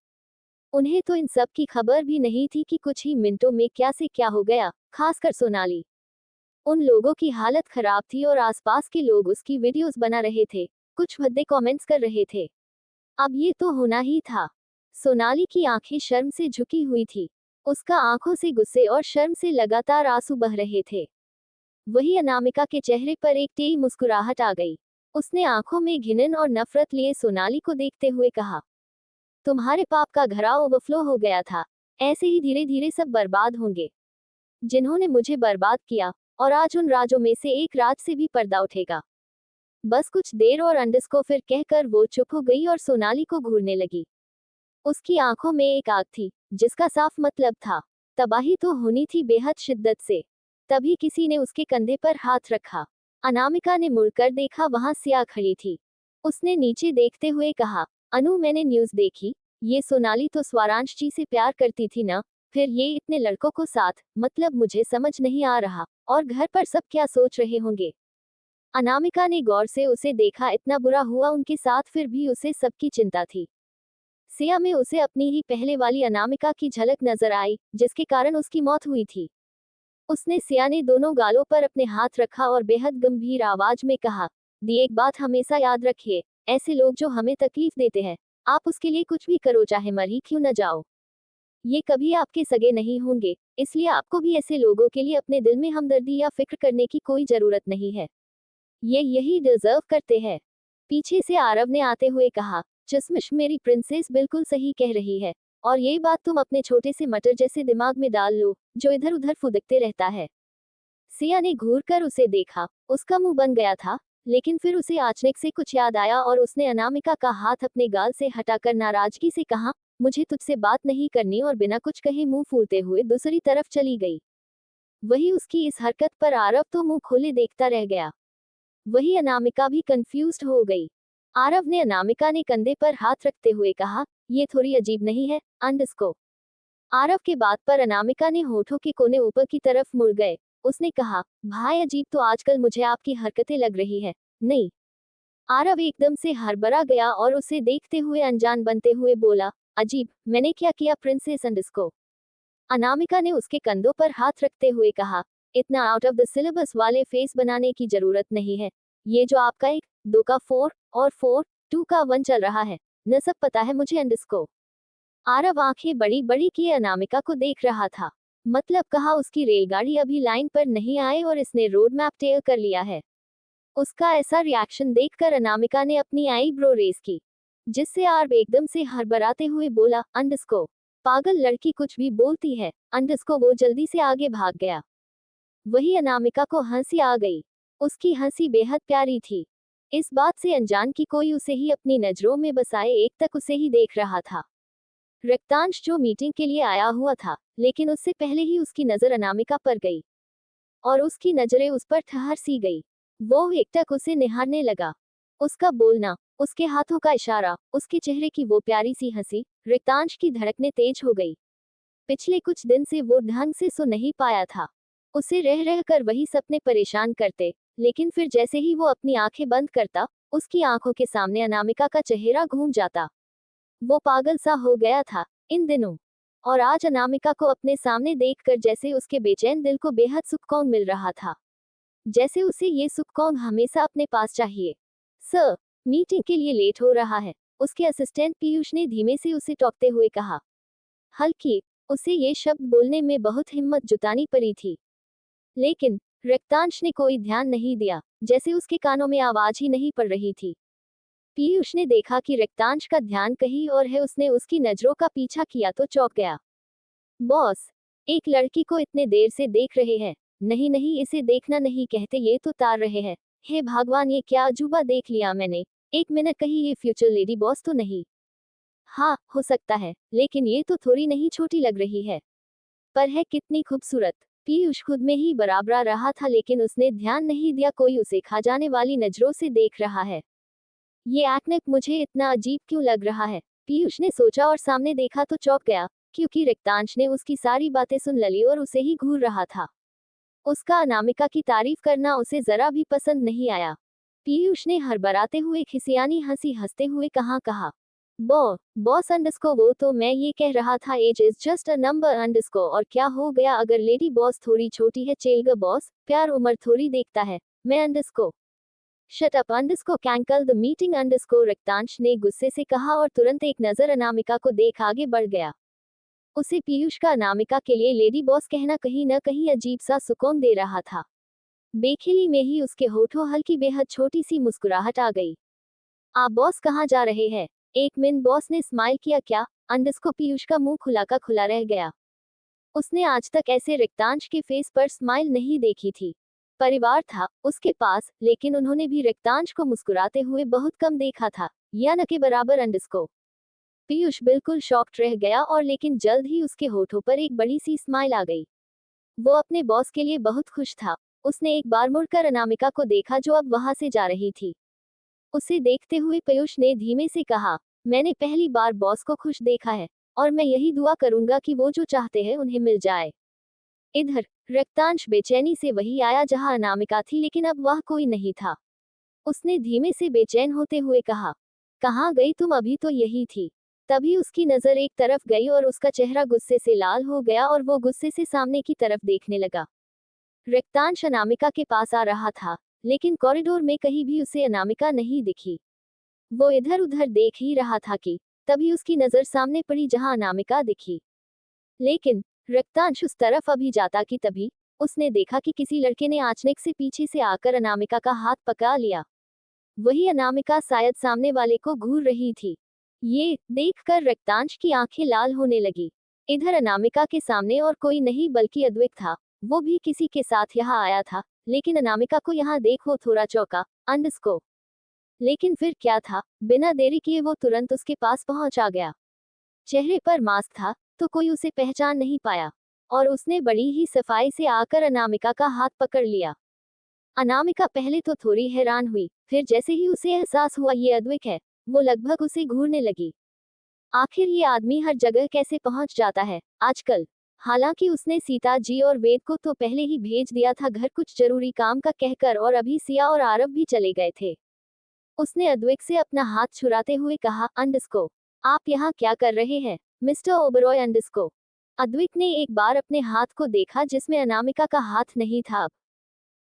उन्हें तो इन सब की खबर भी नहीं थी कि कुछ ही मिनटों में क्या से क्या हो गया, खासकर सोनाली। उन लोगों की हालत खराब थी और आसपास के लोग उसकी वीडियोस बना रहे थे, कुछ भद्दे कमेंट्स कर रहे थे। अब ये तो होना ही था। सोनाली की आंखें शर्म से झुकी हुई थी। उसका आंखों से गुस्से और शर्म से लगातार आंसू बह रहे थे। वही अनामिका के चेहरे पर एक टेढ़ी मुस्कुराहट आ गई। उसने आंखों में घिनन और नफरत लिए सोनाली को देखते हुए कहा, तुम्हारे पाप का घड़ा ओवरफ्लो हो गया था। ऐसे ही धीरे धीरे सब बर्बाद होंगे। जिन्होंने मुझे बर्बाद किया, और आज उन राजों में से एक राज से भी पर्दा उठेगा। बस कुछ देर और अंडरस्को फिर कहकर वो चुप हो गई और सोनाली को घूरने लगी। उसकी आंखों में एक आग थी, जिसका साफ मतलब था, तबाही तो होनी थी बेहद शिद्दत से। तभी किसी ने उसके कंधे पर हाथ रखा। अनामिका ने मुड़कर देखा, वहां सिया खड़ी थी। उसने नीचे देखते हुए कहा, अनु मैंने न्यूज़ देखी, ये सोनाली तो स्वारांश जी से प्यार करती थी ना, फिर ये इतने लड़कों को साथ, मतलब मुझे समझ नहीं आ रहा, और घर पर सब क्या सोच रहे होंगे। अनामिका ने गौर से उसे देखा, इतना बुरा हुआ उनके साथ, फिर भी उसे सबकी चिंता थी। सिया में उसे अपनी ही पहले वाली अनामिका की झलक नजर आई, जिसके कारण उसकी मौत हुई थी। उसने सिया ने दोनों गालों पर अपने हाथ रखा और बेहद गंभीर आवाज में कहा, दी एक बात हमेशा याद रखिए, ऐसे लोग जो हमें तकलीफ देते हैं, आप उसके लिए कुछ भी करो, चाहे मर ही क्यों न जाओ, ये कभी आपके सगे नहीं होंगे, इसलिए आपको भी ऐसे लोगों के लिए अपने दिल में हमदर्दी या फिक्र करने की कोई जरूरत नहीं है। ये यही डिजर्व करते हैं। पीछे से आरव ने आते हुए कहा, चश्मिश मेरी प्रिंसेस बिल्कुल सही कह रही है, और ये बात तुम अपने छोटे से मटर जैसे दिमाग में डाल लो, जो इधर उधर फुदकते रहता है। सिया ने घूर कर उसे देखा, उसका मुंह बन गया था, लेकिन फिर उसे अचानक से कुछ याद आया और उसने अनामिका का हाथ अपने गाल से हटाकर नाराजगी से कहा, मुझे तुझसे बात नहीं करनी, और बिना कुछ कहे मुंह फूलते हुए दूसरी तरफ चली गई। वही उसकी इस हरकत पर आरव तो मुंह खोले देखता रह गया। वही अनामिका भी कंफ्यूज्ड हो गई। आरव ने अनामिका ने कंधे पर हाथ रखते हुए कहा, ये थोड़ी अजीब नहीं है, अंडस्को। आरव के बात पर अनामिका ने होठों के कोने ऊपर की तरफ मुड़ गए। उसने कहा, भाई अजीब तो आजकल मुझे आपकी हरकतें लग रही है। नहीं। आरव एकदम से हड़बड़ा गया और उसे देखते हुए अनजान बनते हुए बोला, अजीब, मैंने क्या किया प्रिंसेस अंडस्को। अनामिका ने उसके कंधों पर हाथ रखते हुए कहा, इतना आउट ऑफ द सिलेबस वाले फेस बनाने की जरूरत नहीं है। ये जो आपका 1, 2 का 4 और 4, 2 का 1 चल रहा है, न सब पता है मुझे अंडस्को। आरव आंखें बड़ी बड़ी किए अनामिका को देख रहा था। मतलब कहा उसकी रेलगाड़ी अभी लाइन पर नहीं आए और इसने रोड मैप तय कर लिया है। उसका ऐसा रिएक्शन देखकर अनामिका ने अपनी आईब्रो रेज की, जिससे आरव एकदम से हड़बड़ाते हुए बोला, अंडस्को। पागल लड़की कुछ भी बोलती है, अंडस्को। वो जल्दी से आगे भाग गया। वही अनामिका को हंसी आ गई। उसकी हंसी बेहद प्यारी थी। इस बात से अनजान कि कोई उसे ही अपनी नजरों में बसाए एक तक उसे ही देख रहा था। रक्तांश जो मीटिंग के लिए आया हुआ था, लेकिन उससे पहले ही उसकी नजर अनामिका पर गई, और उसकी नजरें उस पर ठहर सी गई। वो एकटक उसे निहारने लगा। उसका बोलना, उसके हाथों का इशारा, उसके चेहरे की वो प्यारी सी हंसी, रक्तांश की धड़कनें तेज हो गई। पिछले कुछ दिन से वो ढंग से सो नहीं पाया था। उसे रह रह कर वही सपने परेशान करते, लेकिन फिर जैसे ही वो अपनी आंखें बंद करता, उसकी आंखों के सामने अनामिका का चेहरा घूम जाता। वो पागल सा हो गया था इन दिनों, और आज अनामिका को अपने सामने देखकर जैसे उसके बेचैन दिल को बेहद सुकून मिल रहा था, जैसे उसे ये सुकून हमेशा अपने पास चाहिए। सर, मीटिंग के लिए लेट हो रहा है, उसके असिस्टेंट पीयूष ने धीमे से उसे टोकते हुए कहा। हल्की, उसे ये शब्द बोलने में बहुत हिम्मत जुटानी पड़ी थी, लेकिन रक्तांश ने कोई ध्यान नहीं दिया, जैसे उसके कानों में आवाज ही नहीं पड़ रही थी। पीयूष ने देखा कि रक्तांश का ध्यान कहीं और है। उसने उसकी नजरों का पीछा किया तो चौंक गया। बॉस, एक लड़की को इतने देर से देख रहे हैं। नहीं नहीं, इसे देखना नहीं कहते, ये तो तार रहे हैं। हे भगवान, ये क्या अजूबा देख लिया मैंने। एक मिनट, कहीं ये फ्यूचर लेडी बॉस तो नहीं? हाँ, हो सकता है, लेकिन ये तो थोड़ी नहीं छोटी लग रही है। पर है कितनी खूबसूरत। पीयूष खुद में ही बराबरा रहा था, लेकिन उसने ध्यान नहीं दिया कोई उसे खा जाने वाली नजरों से देख रहा है। ये एक्नेक मुझे इतना अजीब क्यों लग रहा है? पीयूष ने सोचा और सामने देखा तो चौंक गया, क्योंकि रक्तांश ने उसकी सारी बातें सुन ली और उसे ही घूर रहा था। उसका अनामिका की तारीफ करना उसे जरा भी पसंद नहीं आया। पीयूष ने हड़बड़ाते हुए खिसियानी हंसी हंसते हुए कहा, बॉस अंडरस्को वो तो मैं ये कह रहा था age is just a number underscore और क्या हो गया अगर लेडी बॉस थोड़ी छोटी है चेलगा बॉस प्यार उम्र थोड़ी देखता है मैं underscore shut up underscore cancel the meeting underscore Raktansh ने गुस्से से कहा और तुरंत एक नजर अनामिका को देख आगे बढ़ गया। उसे पीयूष का अनामिका के लिए लेडी बॉस कहना कहीं न कहीं अजीब सा सुकून दे रहा था। बेखिली में ही उसके होठों हल्की बेहद छोटी सी मुस्कुराहट आ गई। आप बॉस कहाँ जा रहे हैं? एक मिनट बॉस ने स्माइल किया क्या? अंडरस्को पीयूष का मुंह खुला का खुला रह गया। उसने आज तक ऐसे रिक्तांश के फेस पर स्माइल नहीं देखी थी। परिवार था उसके पास, लेकिन उन्होंने भी रिक्तांश को मुस्कुराते हुए बहुत कम देखा था, या न के बराबर अंडरस्को। पीयूष बिल्कुल शॉक्ड रह गया और लेकिन जल्द ही उसके होठों पर एक बड़ी सी स्माइल आ गई। वो अपने बॉस के लिए बहुत खुश था। उसने एक बार मुड़कर अनामिका को देखा जो अब वहां से जा रही थी। उसे देखते हुए पीयूष ने धीमे से कहा, मैंने पहली बार बॉस को खुश देखा है और मैं यही दुआ करूंगा कि वो जो चाहते हैं उन्हें मिल जाए। इधर रक्तांश बेचैनी से वही आया जहां अनामिका थी, लेकिन अब वह कोई नहीं था। उसने धीमे से बेचैन होते हुए कहा, कहाँ गई तुम? अभी तो यही थी। तभी उसकी नजर एक तरफ गई और उसका चेहरा गुस्से से लाल हो गया और वो गुस्से से सामने की तरफ देखने लगा। रक्तांश अनामिका के पास आ रहा था, लेकिन कॉरिडोर में कहीं भी उसे अनामिका नहीं दिखी। वो इधर उधर देख ही रहा था कि तभी उसकी नजर सामने पड़ी जहां अनामिका दिखी। लेकिन रक्तांश उस तरफ अभी जाता कि तभी उसने देखा कि किसी लड़के ने अचानक से पीछे से आकर अनामिका का हाथ पकड़ा लिया। वही अनामिका शायद सामने वाले को घूर रही थी। ये देखकर रक्तांश की आंखें लाल होने लगी। इधर अनामिका के सामने और कोई नहीं बल्कि अद्वैत था। वो भी किसी के साथ यहाँ आया था, लेकिन अनामिका को यहाँ देखो थोड़ा चौंका अंडरस्को। लेकिन फिर क्या था, बिना देरी किए वो तुरंत उसके पास पहुंच आ गया। चेहरे पर मास्क था तो कोई उसे पहचान नहीं पाया और उसने बड़ी ही सफाई से आकर अनामिका का हाथ पकड़ लिया। अनामिका पहले तो थोड़ी हैरान हुई, फिर जैसे ही उसे एहसास हुआ ये अद्वैत है, वो लगभग उसे घूरने लगी। आखिर ये आदमी हर जगह कैसे पहुंच जाता है आजकल? हालांकि उसने सीता जी और वेद को तो पहले ही भेज दिया था घर कुछ जरूरी काम का कहकर, और अभी सिया और आरव भी चले गए थे। उसने अद्वैत से अपना हाथ छुड़ाते हुए कहा, अंडरस्को आप यहाँ क्या कर रहे हैं मिस्टर ओबरॉय अंडरस्को? अद्वैत ने एक बार अपने हाथ को देखा जिसमें अनामिका का हाथ नहीं था अब,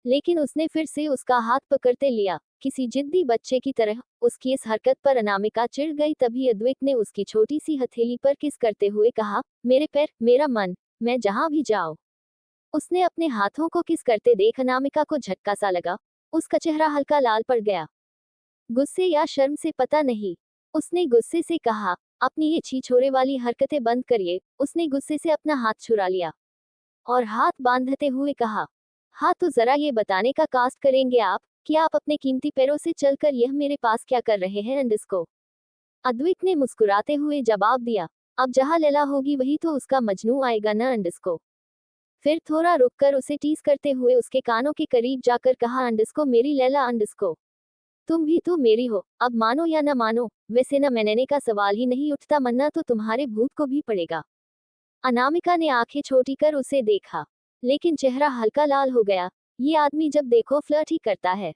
लेकिन उसने फिर से उसका हाथ पकड़ते लिया, किसी जिद्दी बच्चे की तरह। उसकी इस हरकत पर अनामिका चिढ़ गई। तभी अद्वैत ने उसकी छोटी सी हथेली पर किस करते हुए कहा, मेरे पैर, मेरा मन, मैं जहां भी जाऊं। उसने अपने हाथों को किस करते देख अनामिका को झटका सा लगा। उसका चेहरा हल्का लाल पड़ गया, गुस्से या शर्म से पता नहीं। उसने गुस्से से कहा, अपनी ये छिछोरे वाली हरकतें बंद करिए। उसने गुस्से से अपना हाथ छुड़ा लिया और हाथ बांधते हुए कहा, हाँ तो जरा ये बताने का कास्ट करेंगे आप कि आप अपने कीमती पैरों से चलकर यह मेरे पास क्या कर रहे हैं अंडरस्को? अद्वैत ने मुस्कुराते हुए जवाब दिया, अब जहाँ लैला होगी वही तो उसका मजनू आएगा ना अंडरस्को? फिर थोड़ा रुककर उसे टीज करते हुए उसके कानों के करीब जाकर कहा, अंडरस्को मेरी लैला अंडरस्को, तुम भी तो मेरी हो, अब मानो या न मानो। वैसे न मनने का सवाल ही नहीं उठता, मन्ना तो तुम्हारे भूत को भी पड़ेगा। अनामिका ने आंखें छोटी कर उसे देखा, लेकिन चेहरा हल्का लाल हो गया। ये आदमी जब देखो फ्लर्ट ही करता है।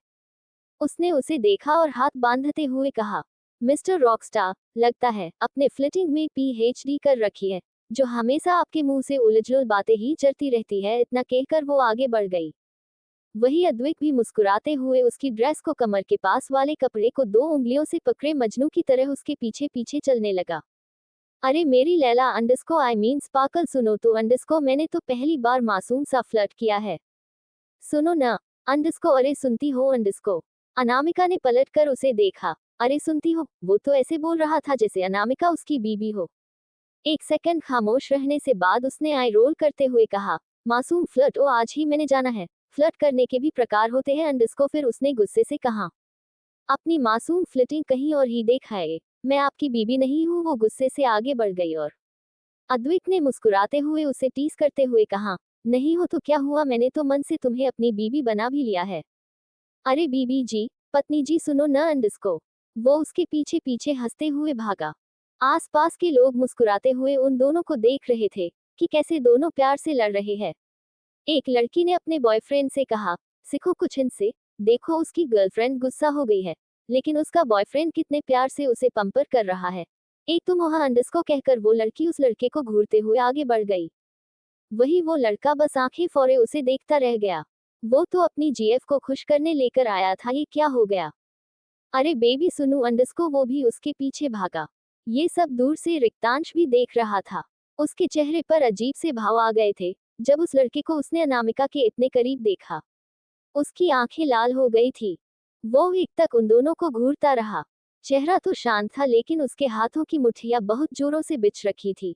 उसने उसे देखा और हाथ बांधते हुए कहा, मिस्टर रॉकस्टार, लगता है अपने फ्लिटिंग में पीएचडी कर रखी है, जो हमेशा आपके मुंह से उलझुल बातें ही चलती रहती है। इतना कहकर वो आगे बढ़ गई। वही अद्वैत भी मुस्कुराते हुए उसकी ड्रेस को कमर के पास वाले कपड़े को 2 उंगलियों से पकड़े मजनू की तरह उसके पीछे पीछे चलने लगा। अरे मेरी लैला अंडरस्को, आई मीन स्पार्कल, सुनो तो अंडरस्को, मैंने तो पहली बार मासूम सा फ्लर्ट किया है, सुनो ना अंडरस्को। अरे सुनती हो अंडरस्को? अनामिका ने पलटकर उसे देखा। अरे सुनती हो? वो तो ऐसे बोल रहा था जैसे अनामिका उसकी बीबी हो। एक सेकंड खामोश रहने से बाद उसने आई रोल करते हुए कहा, मासूम फ्लर्ट? ओ आज ही मैंने जाना है। फ्लर्ट करने के भी प्रकार होते हैं अंडरस्को। फिर उसने गुस्से से कहा, अपनी मासूम फ्लिटिंग कहीं और ही देखा है, मैं आपकी बीबी नहीं हूँ। वो गुस्से से आगे बढ़ गई और अद्वैत ने मुस्कुराते हुए उसे टीस करते हुए कहा, नहीं हो तो क्या हुआ, मैंने तो मन से तुम्हें अपनी बीबी बना भी लिया है। अरे बीबी जी, पत्नी जी, सुनो न अंडरस्को। वो उसके पीछे पीछे हंसते हुए भागा। आसपास के लोग मुस्कुराते हुए उन दोनों को देख रहे थे कि कैसे दोनों प्यार से लड़ रहे हैं। एक लड़की ने अपने बॉयफ्रेंड से कहा, सीखो कुछ इनसे, देखो उसकी गर्लफ्रेंड गुस्सा हो गई है, लेकिन उसका बॉयफ्रेंड कितने प्यार से उसे पंपर कर रहा है। एक तुम वहां अंडस्को कहकर वो लड़की उस लड़के को घूरते हुए आगे बढ़ गई। वही वो लड़का बस आंखें फोड़े उसे देखता रह गया। वो तो अपनी जीएफ को खुश करने लेकर आया था, ये क्या हो गया? अरे बेबी सुनू अंडस्को, वो भी उसके पीछे भागा। ये सब दूर से रिक्तांश भी देख रहा था। उसके चेहरे पर अजीब से भाव आ गए थे जब उस लड़के को उसने अनामिका के इतने करीब देखा। उसकी आंखें लाल हो गई थी। वो एक तक उन दोनों को घूरता रहा। चेहरा तो शांत था लेकिन उसके हाथों की मुठ्ठियां बहुत जोरों से बिछ रखी थी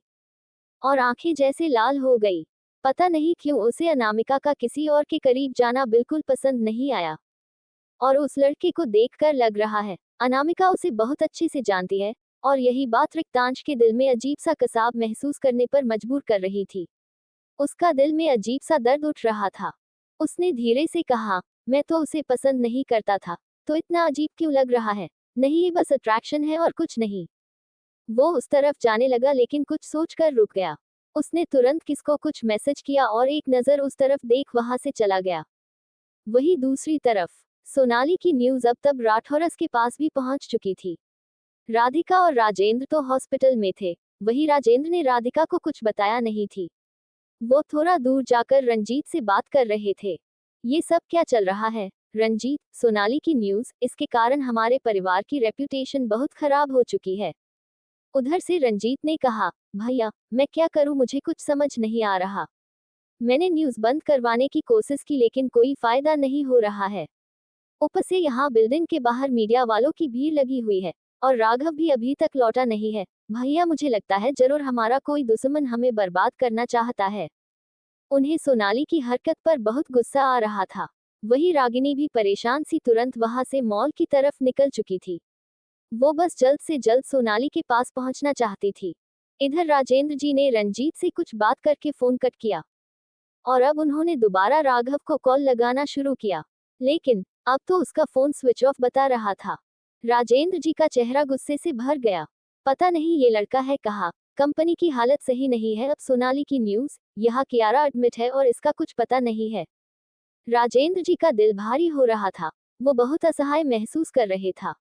और आंखें जैसे लाल हो गई। पता नहीं क्यों उसे अनामिका का किसी और के करीब जाना बिल्कुल पसंद नहीं आया। और उस लड़के को देखकर लग रहा है अनामिका उसे बहुत अच्छे से जानती है, और यही बात रिक्तांश के दिल में अजीब सा कसाव महसूस करने पर मजबूर कर रही थी। उसका दिल में अजीब सा दर्द उठ रहा था। उसने धीरे से कहा, मैं तो उसे पसंद नहीं करता था, तो इतना अजीब क्यों लग रहा है? नहीं, ये बस अट्रैक्शन है और कुछ नहीं। वो उस तरफ जाने लगा लेकिन कुछ सोचकर रुक गया। उसने तुरंत किसको कुछ मैसेज किया और एक नज़र उस तरफ देख वहां से चला गया। वही दूसरी तरफ सोनाली की न्यूज अब तब राठौरस के पास भी पहुंच चुकी थी। राधिका और राजेंद्र तो हॉस्पिटल में थे। वही राजेंद्र ने राधिका को कुछ बताया नहीं थी। वो थोड़ा दूर जाकर रंजीत से बात कर रहे थे। ये सब क्या चल रहा है? रंजीत, सोनाली की न्यूज, इसके कारण हमारे परिवार की रेप्यूटेशन बहुत खराब हो चुकी है। उधर से रंजीत ने कहा, भैया मैं क्या करूं, मुझे कुछ समझ नहीं आ रहा। मैंने न्यूज बंद करवाने की कोशिश की लेकिन कोई फायदा नहीं हो रहा है। ऊपर से यहाँ बिल्डिंग के बाहर मीडिया वालों की भीड़ लगी हुई है और राघव भी अभी तक लौटा नहीं है। भैया मुझे लगता है जरूर हमारा कोई दुश्मन हमें बर्बाद करना चाहता है। उन्हें सोनाली की हरकत पर बहुत गुस्सा आ रहा था। वही रागिनी भी परेशान सी तुरंत वहां से मॉल की तरफ निकल चुकी थी। वो बस जल्द से जल्द सोनाली के पास पहुंचना चाहती थी। इधर राजेंद्र जी ने रंजीत से कुछ बात करके फोन कट किया और अब उन्होंने दोबारा राघव को कॉल लगाना शुरू किया, लेकिन अब तो उसका फोन स्विच ऑफ बता रहा था। राजेंद्र जी का चेहरा गुस्से से भर गया। पता नहीं ये लड़का है कहाँ। कंपनी की हालत सही नहीं है। अब सोनाली की न्यूज, यहाँ कियारा एडमिट है और इसका कुछ पता नहीं है। राजेंद्र जी का दिल भारी हो रहा था। वो बहुत असहाय महसूस कर रहे था।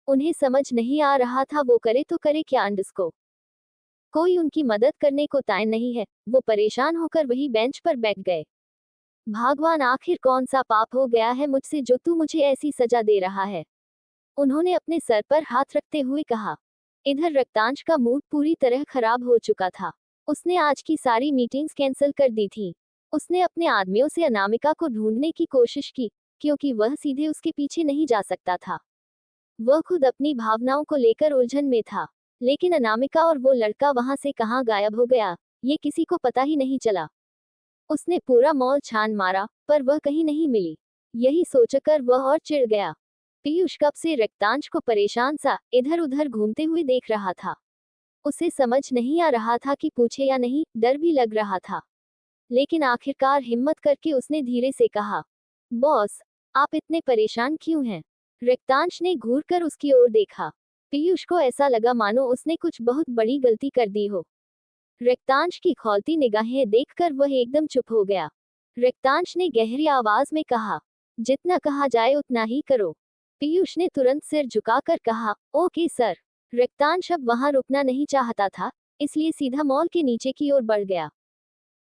उन्हें समझ नहीं आ रहा था वो करे तो करे क्या। अंडस्को कोई उनकी मदद करने को तैयार नहीं है। वो परेशान होकर वही बेंच पर बैठ गए। भगवान, आखिर कौन सा पाप हो गया है मुझसे जो तू मुझे ऐसी सजा दे रहा है? उन्होंने अपने सर पर हाथ रखते हुए कहा। इधर रक्तांश का मूड पूरी तरह खराब हो चुका था। उसने आज की सारी मीटिंग्स कैंसिल कर दी थी। उसने अपने आदमियों से अनामिका को ढूंढने की कोशिश की, क्योंकि वह सीधे उसके पीछे नहीं जा सकता था। वह खुद अपनी भावनाओं को लेकर उलझन में था, लेकिन अनामिका और वो लड़का वहां से कहाँ गायब हो गया, ये किसी को पता ही नहीं चला। उसने पूरा मॉल छान मारा पर वह कहीं नहीं मिली। यही सोचकर वह और चिढ़ गया। पीयूष कब से रक्तांश को परेशान सा इधर उधर घूमते हुए देख रहा था। उसे समझ नहीं आ रहा था कि पूछे या नहीं, डर भी लग रहा था। लेकिन आखिरकार हिम्मत करके उसने धीरे से कहा, बॉस आप इतने परेशान क्यों हैं? रक्तांश ने घूरकर उसकी ओर देखा। पीयूष को ऐसा लगा मानो उसने कुछ बहुत बड़ी गलती कर दी हो। रक्तांश की खौलती निगाहें देखकर वह एकदम चुप हो गया। रक्तांश ने गहरी आवाज में कहा, जितना कहा जाए उतना ही करो। पीयूष ने तुरंत सिर झुकाकर कहा, ओके सर। रक्तांश अब वहां रुकना नहीं चाहता था, इसलिए सीधा मॉल के नीचे की ओर बढ़ गया।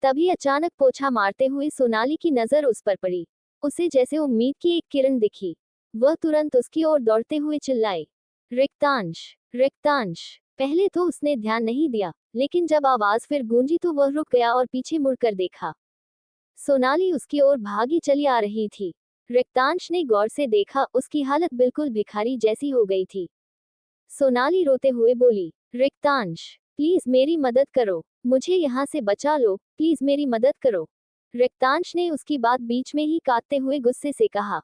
तभी अचानक पोछा मारते हुए सोनाली की नजर उस पर पड़ी। उसे जैसे उम्मीद की एक किरण दिखी। वह तुरंत उसकी ओर दौड़ते हुए चिल्लाई, रिक्तांश, रिक्तांश। पहले तो उसने ध्यान नहीं दिया, लेकिन जब आवाज फिर गूंजी तो वह रुक गया और पीछे मुड़कर देखा। सोनाली उसकी ओर भागी चली आ रही थी। रिक्तांश ने गौर से देखा, उसकी हालत बिल्कुल भिखारी जैसी हो गई थी। सोनाली रोते हुए बोली, रिक्तांश प्लीज मेरी मदद करो, मुझे यहाँ से बचा लो, प्लीज मेरी मदद करो। रिक्तांश ने उसकी बात बीच में ही काटते हुए गुस्से से कहा,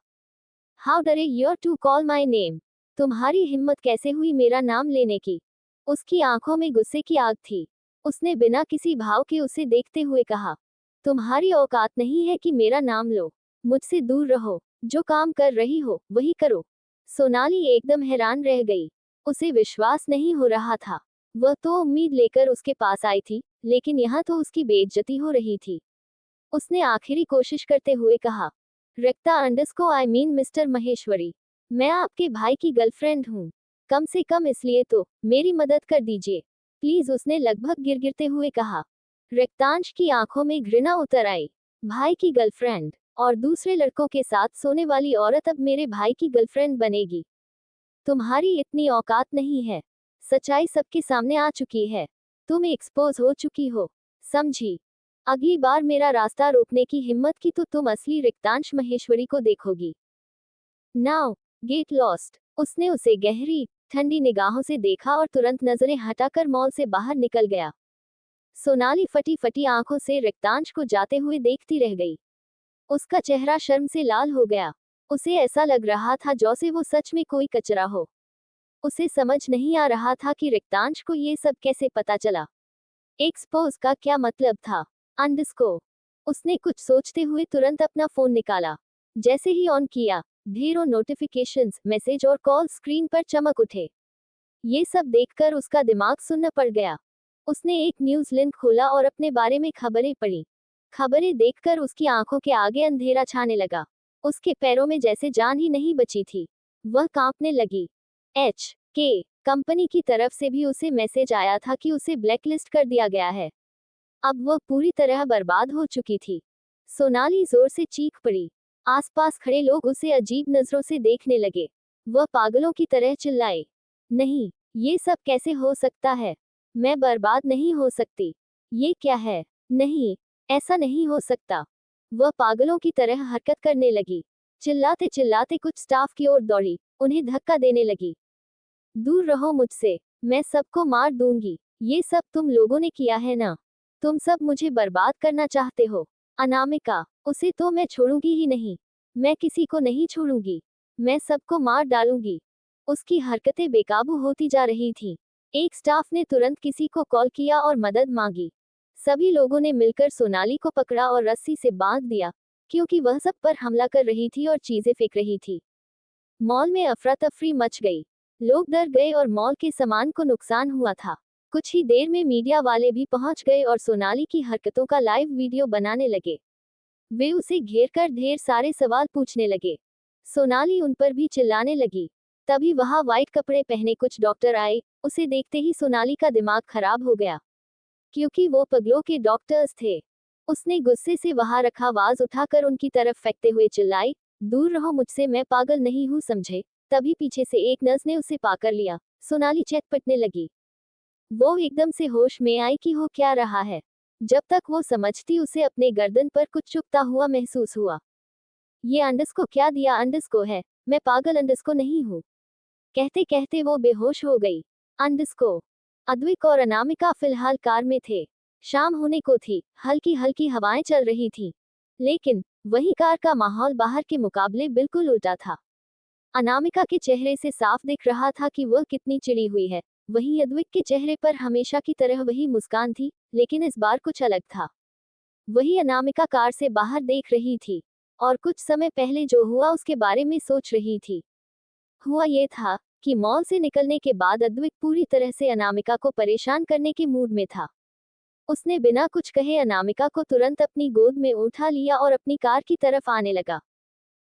how dare you to call my name? तुम्हारी हिम्मत कैसे हुई मेरा नाम लेने की? उसकी आंखों में गुस्से की आग थी। उसने बिना किसी भाव के उसे देखते हुए कहा, तुम्हारी औकात नहीं है कि मेरा नाम लो। मुझसे दूर रहो। जो काम कर रही हो वही करो। सोनाली एकदम हैरान रह गई। उसे विश्वास नहीं हो रहा था। वह तो उम्मीद लेकर उसके पास आई थी, लेकिन यहाँ तो उसकी बेइज्जती हो रही थी। उसने आखिरी कोशिश करते हुए कहा, Rakta underscore I mean mister Maheshwari, मैं आपके भाई की गर्लफ्रेंड हूँ। कम से कम इसलिए तो मेरी मदद कर दीजिए प्लीज, उसने लगभग गिरगिरते हुए कहा। रिक्तांश की आंखों में घृणा उतर आई। भाई की गर्लफ्रेंड और दूसरे लड़कों के साथ सोने वाली औरत अब मेरे भाई की गर्लफ्रेंड बनेगी? तुम्हारी इतनी औकात नहीं है। सच्चाई सबके सामने आ चुकी है। तुम एक्सपोज हो चुकी हो, समझी? अगली बार मेरा रास्ता रोकने की हिम्मत की तो तुम असली रिक्तांश महेश्वरी को देखोगी। Now get lost. उसने उसे गहरी ठंडी निगाहों से देखा और तुरंत नजरें हटाकर मॉल से बाहर निकल गया। सोनाली फटी फटी आंखों से रिक्तांश को जाते हुए देखती रह गई। उसका चेहरा शर्म से लाल हो गया। उसे ऐसा लग रहा था जैसे वो सच में कोई कचरा हो। उसे समझ नहीं आ रहा था कि रिक्तांश को ये सब कैसे पता चला। एक्सपोज का क्या मतलब था? अंडरस्को। उसने कुछ सोचते हुए तुरंत अपना फोन निकाला। जैसे ही ऑन किया, ढेरों नोटिफिकेशंस, मैसेज और कॉल स्क्रीन पर चमक उठे। ये सब देखकर उसका दिमाग सुन्न पड़ गया। उसने एक न्यूज लिंक खोला और अपने बारे में खबरें पढ़ी। खबरें देखकर उसकी आंखों के आगे अंधेरा छाने लगा। उसके पैरों में जैसे जान ही नहीं बची थी। वह कांपने लगी। HK कंपनी की तरफ से भी उसे मैसेज आया था कि उसे ब्लैकलिस्ट कर दिया गया है। अब वह पूरी तरह बर्बाद हो चुकी थी। सोनाली जोर से चीख पड़ी। आसपास खड़े लोग उसे अजीब नजरों से देखने लगे। वह पागलों की तरह चिल्लाए, नहीं, ये सब कैसे हो सकता है? मैं बर्बाद नहीं हो सकती। ये क्या है? नहीं, ऐसा नहीं हो सकता। वह पागलों की तरह हरकत करने लगी। चिल्लाते चिल्लाते कुछ स्टाफ की ओर दौड़ी, उन्हें धक्का देने लगी। दूर रहो मुझसे, मैं सबको मार दूंगी। ये सब तुम लोगों ने किया है ना? तुम सब मुझे बर्बाद करना चाहते हो। अनामिका, उसे तो मैं छोड़ूंगी ही नहीं। मैं किसी को नहीं छोड़ूंगी। मैं सबको मार डालूंगी। उसकी हरकतें बेकाबू होती जा रही थीं। एक स्टाफ ने तुरंत किसी को कॉल किया और मदद मांगी। सभी लोगों ने मिलकर सोनाली को पकड़ा और रस्सी से बांध दिया, क्योंकि वह सब पर हमला कर रही थी और चीजें फेंक रही थी। मॉल में अफरा तफरी मच गई। लोग डर गए और मॉल के सामान को नुकसान हुआ था। कुछ ही देर में मीडिया वाले भी पहुंच गए और सोनाली की हरकतों का लाइव वीडियो बनाने लगे। वे उसे घेर कर ढेर सारे सवाल पूछने लगे। सोनाली उन पर भी चिल्लाने लगी। तभी वहां व्हाइट कपड़े पहने कुछ डॉक्टर आए। उसे देखते ही सोनाली का दिमाग खराब हो गया, क्योंकि वो पगलों के डॉक्टर्स थे। उसने गुस्से से वहां रखा आवाज उठाकर उनकी तरफ फेंकते हुए चिल्लाई, दूर रहो मुझसे, मैं पागल नहीं हूँ, समझे? तभी पीछे से एक नर्स ने उसे पाकर लिया। सोनाली चटपटने लगी। वो एकदम से होश में आई कि हो क्या रहा है। जब तक वो समझती उसे अपने गर्दन पर कुछ चुभता हुआ महसूस हुआ। ये अंडस को क्या दिया? अंडस को है, मैं पागल अंडस को नहीं हूँ। कहते कहते वो बेहोश हो गई। अंडस को। अद्विक और अनामिका फिलहाल कार में थे। शाम होने को थी, हल्की हल्की हवाएं चल रही थीं। लेकिन वही कार का माहौल बाहर के मुकाबले बिल्कुल उल्टा था। अनामिका के चेहरे से साफ दिख रहा था कि वह कितनी चिढ़ी हुई है। वहीं अद्विक के चेहरे पर हमेशा की तरह वही मुस्कान थी, लेकिन इस बार कुछ अलग था। वही अनामिका कार से बाहर देख रही थी और कुछ समय पहले जो हुआ उसके बारे में सोच रही थी। हुआ ये था कि मॉल से निकलने के बाद अद्विक पूरी तरह से अनामिका को परेशान करने के मूड में था। उसने बिना कुछ कहे अनामिका को तुरंत अपनी गोद में उठा लिया और अपनी कार की तरफ आने लगा।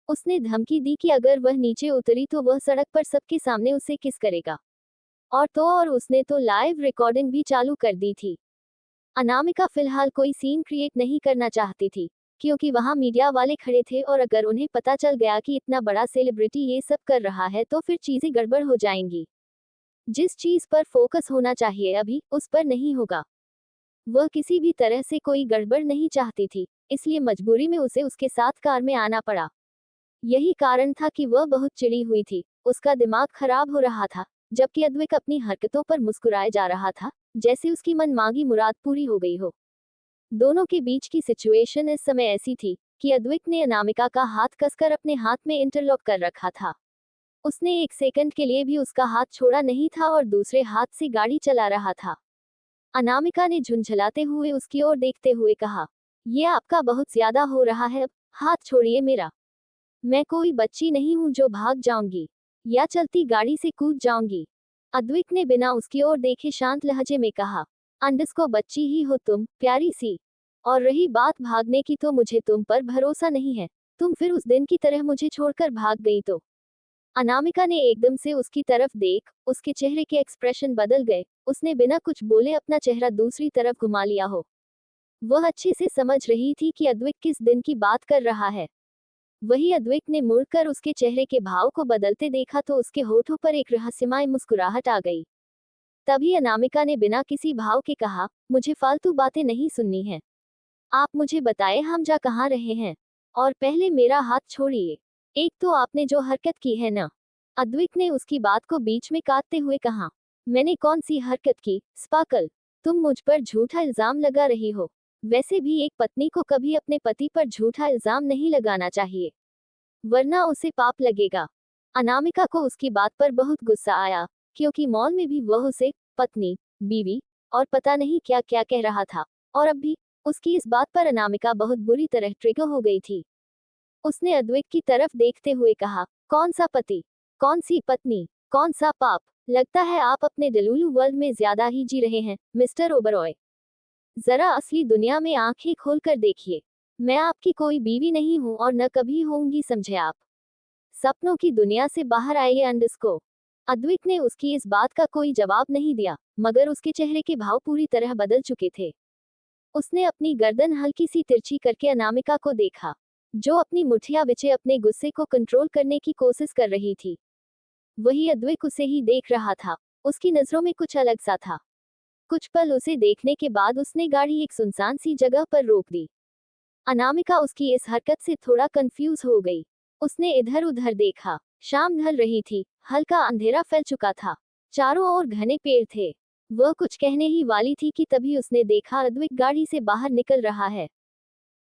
उसने धमकी दी कि अगर वह नीचे उतरी तो वह सड़क पर सबके सामने उसे किस करेगा। और उसने तो लाइव रिकॉर्डिंग भी चालू कर दी थी। अनामिका फिलहाल कोई सीन क्रिएट नहीं करना चाहती थी, क्योंकि वहां मीडिया वाले खड़े थे और अगर उन्हें पता चल गया कि इतना बड़ा सेलिब्रिटी ये सब कर रहा है तो फिर चीजें गड़बड़ हो जाएंगी। जिस चीज पर फोकस होना चाहिए अभी, उस पर नहीं होगा। वह किसी भी तरह से कोई गड़बड़ नहीं चाहती थी, इसलिए मजबूरी में उसे उसके साथ कार में आना पड़ा। यही कारण था कि वह बहुत चिढ़ी हुई थी। उसका दिमाग खराब हो रहा था, जबकि अद्विक अपनी हरकतों पर मुस्कुराए जा रहा था, जैसे उसकी मनमांगी मुराद पूरी हो गई हो। दोनों के बीच की सिचुएशन इस समय ऐसी थी कि अद्विक ने अनामिका का हाथ कसकर अपने हाथ में इंटरलॉक कर रखा था। उसने एक सेकंड के लिए भी उसका हाथ छोड़ा नहीं था और दूसरे हाथ से गाड़ी चला रहा था। अनामिका ने झुंझलाते हुए उसकी ओर देखते हुए कहा, यह आपका बहुत ज्यादा हो रहा है, अब हाथ छोड़िए मेरा। मैं कोई बच्ची नहीं हूं जो भाग जाऊंगी या चलती गाड़ी से कूद जाऊंगी। अद्विक ने बिना उसकी ओर देखे शांत लहजे में कहा, अंडस को बच्ची ही हो तुम, प्यारी सी। और रही बात भागने की, तो मुझे तुम पर भरोसा नहीं है। तुम फिर उस दिन की तरह मुझे छोड़कर भाग गई तो अनामिका ने एकदम से उसकी तरफ देख, उसके चेहरे के एक्सप्रेशन बदल गए, उसने बिना कुछ बोले अपना चेहरा दूसरी तरफ घुमा लिया हो। वह अच्छे से समझ रही थी कि अद्विक किस दिन की बात कर रहा है। वही अद्विक ने मुड़कर उसके चेहरे के भाव को बदलते देखा तो उसके होठों पर एक रहस्यमय मुस्कुराहट आ गई। तभी अनामिका ने बिना किसी भाव के कहा, मुझे फालतू बातें नहीं सुननी है। आप मुझे बताएं हम जा कहाँ रहे हैं, और पहले मेरा हाथ छोड़िए। एक तो आपने जो हरकत की है ना। अद्विक ने उसकी बात को बीच में काटते हुए कहा, मैंने कौन सी हरकत की, स्पार्कल? तुम मुझ पर झूठा इल्जाम लगा रही हो। वैसे भी एक पत्नी को कभी अपने पति पर झूठा इल्जाम नहीं लगाना चाहिए, वरना उसे पाप लगेगा। अनामिका को उसकी बात पर बहुत गुस्सा आया, क्योंकि मॉल में भी वह उसे पत्नी, बीवी और पता नहीं क्या क्या कह रहा था, और अब भी उसकी इस बात पर अनामिका बहुत बुरी तरह ट्रिगर हो गई थी। उसने अद्विक की तरफ देखते हुए कहा, कौन सा पति, कौन सी पत्नी, कौन सा पाप? लगता है आप अपने डेलुलू वर्ल्ड में ज्यादा ही जी रहे हैं, मिस्टर ओबरॉय। जरा असली दुनिया में आंखें खोलकर देखिए। मैं आपकी कोई बीवी नहीं हूं और न कभी होंगी, समझे आप। सपनों की दुनिया से बाहर आइए अंडरस्को। अद्विक ने उसकी इस बात का कोई जवाब नहीं दिया, मगर उसके चेहरे के भाव पूरी तरह बदल चुके थे। उसने अपनी गर्दन हल्की सी तिरछी करके अनामिका को देखा, जो अपनी मुठिया बिछे अपने गुस्से को कंट्रोल करने की कोशिश कर रही थी। वही अद्विक उसे ही देख रहा था। उसकी नजरों में कुछ अलग सा था। कुछ पल उसे देखने के बाद उसने गाड़ी एक सुनसान सी जगह पर रोक दी। अनामिका उसकी इस हरकत से थोड़ा कंफ्यूज हो गई। उसने इधर उधर देखा। शाम ढल रही थी, हल्का अंधेरा फैल चुका था, चारों ओर घने पेड़ थे। वह कुछ कहने ही वाली थी कि तभी उसने देखा अद्विक गाड़ी से बाहर निकल रहा है।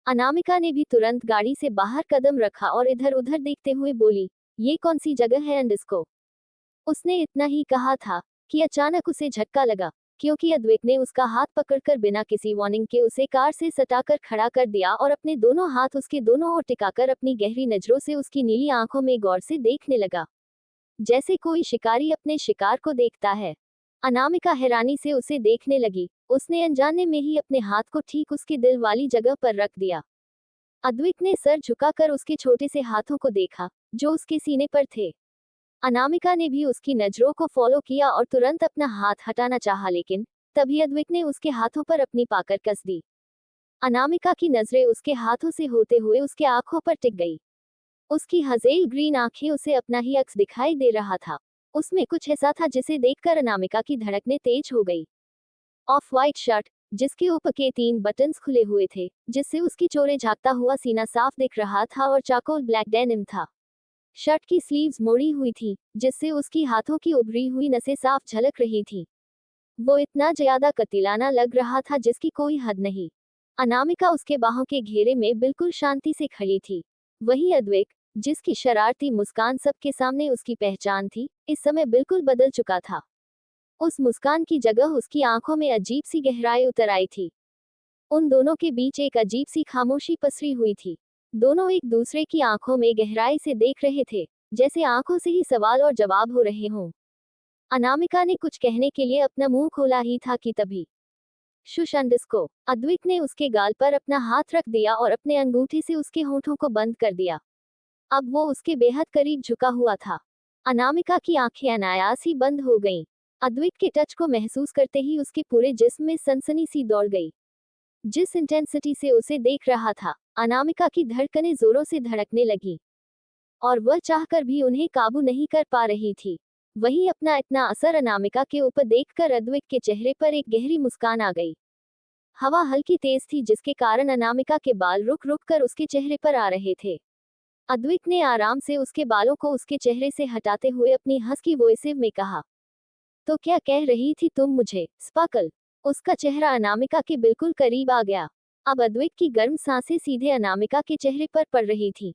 अनामिका ने भी तुरंत गाड़ी से बाहर कदम रखा और इधर उधर देखते हुए बोली, ये कौन सी जगह है अंडस्को? उसने इतना ही कहा था कि अचानक उसे झटका लगा, क्योंकि अद्विक ने उसका हाथ पकड़कर बिना किसी वार्निंग के उसे कार से सटाकर खड़ा कर दिया और अपने दोनों हाथ उसके दोनों ओर टिकाकर अपनी गहरी नजरों से उसकी नीली आंखों में गौर से देखने लगा, जैसे कोई शिकारी अपने शिकार को देखता है। अनामिका हैरानी से उसे देखने लगी। उसने अनजाने में ही अपने हाथ को ठीक उसके दिल वाली जगह पर रख दिया। अद्विक ने सर झुकाकर उसके छोटे से हाथों को देखा, जो उसके सीने पर थे। अनामिका ने भी उसकी नजरों को फॉलो किया और तुरंत अपना हाथ हटाना चाहा, लेकिन तभी अद्विक ने उसके हाथों पर अपनी पाकर कस दी। अनामिका की नजरें उसके हाथों से होते हुए उसके आंखों पर टिक गई। उसकी हजेल ग्रीन आंखें उसे अपना ही अक्स दिखाई दे रहा था। उसमें कुछ ऐसा था जिसे देखकर अनामिका की धड़कनें तेज हो गई। ऑफ वाइट शर्ट, जिसके ऊपर के 3 बटन्स खुले हुए थे, जिससे उसकी चोरे झांकता हुआ सीना साफ दिख रहा था, और चाकोल ब्लैक डेनिम था। शर्ट की स्लीव्स मोड़ी हुई थी, जिससे उसकी हाथों की उभरी हुई नसें साफ झलक रही थी। वो इतना ज्यादा कतिलाना लग रहा था जिसकी कोई हद नहीं। अनामिका उसके बाहों के घेरे में बिल्कुल शांति से खड़ी थी। वही अद्विक, जिसकी शरारती मुस्कान सबके सामने उसकी पहचान थी, इस समय बिल्कुल बदल चुका था। उस मुस्कान की जगह उसकी आंखों में अजीब सी गहराई उतर आई थी। उन दोनों के बीच एक अजीब सी खामोशी पसरी हुई थी। दोनों एक दूसरे की आंखों में गहराई से देख रहे थे, जैसे आंखों से ही सवाल और जवाब हो रहे हों। अनामिका ने कुछ कहने के लिए अपना मुंह खोला ही था कि तभी शुश अंडस्को। अद्विक ने उसके गाल पर अपना हाथ रख दिया और अपने अंगूठे से उसके होठों को बंद कर दिया। अब वो उसके बेहद करीब झुका हुआ था। अनामिका की आंखें अनायास ही बंद हो गईं। अद्विक के टच को महसूस करते ही उसके पूरे जिस्म में सनसनी सी दौड़ गई। जिस इंटेंसिटी से उसे देख रहा था, अनामिका की धड़कनें जोरों से धड़कने लगी, और वह चाहकर भी उन्हें काबू नहीं कर पा रही थी। वहीं अपना इतना असर अनामिका के ऊपर देखकर अद्विक के चेहरे पर एक गहरी मुस्कान आ गई। हवा हल्की तेज थी, जिसके कारण अनामिका के बाल रुक रुक कर उसके चेहरे पर आ रहे थे। अद्विक ने आराम से उसके बालों को उसके चेहरे से हटाते हुए अपनी हस्की वॉइस में कहा, तो क्या कह रही थी तुम मुझे, स्पार्कल? उसका चेहरा अनामिका के बिल्कुल करीब आ गया। अब अद्विक की गर्म सांसें सीधे अनामिका के चेहरे पर पड़ रही थी।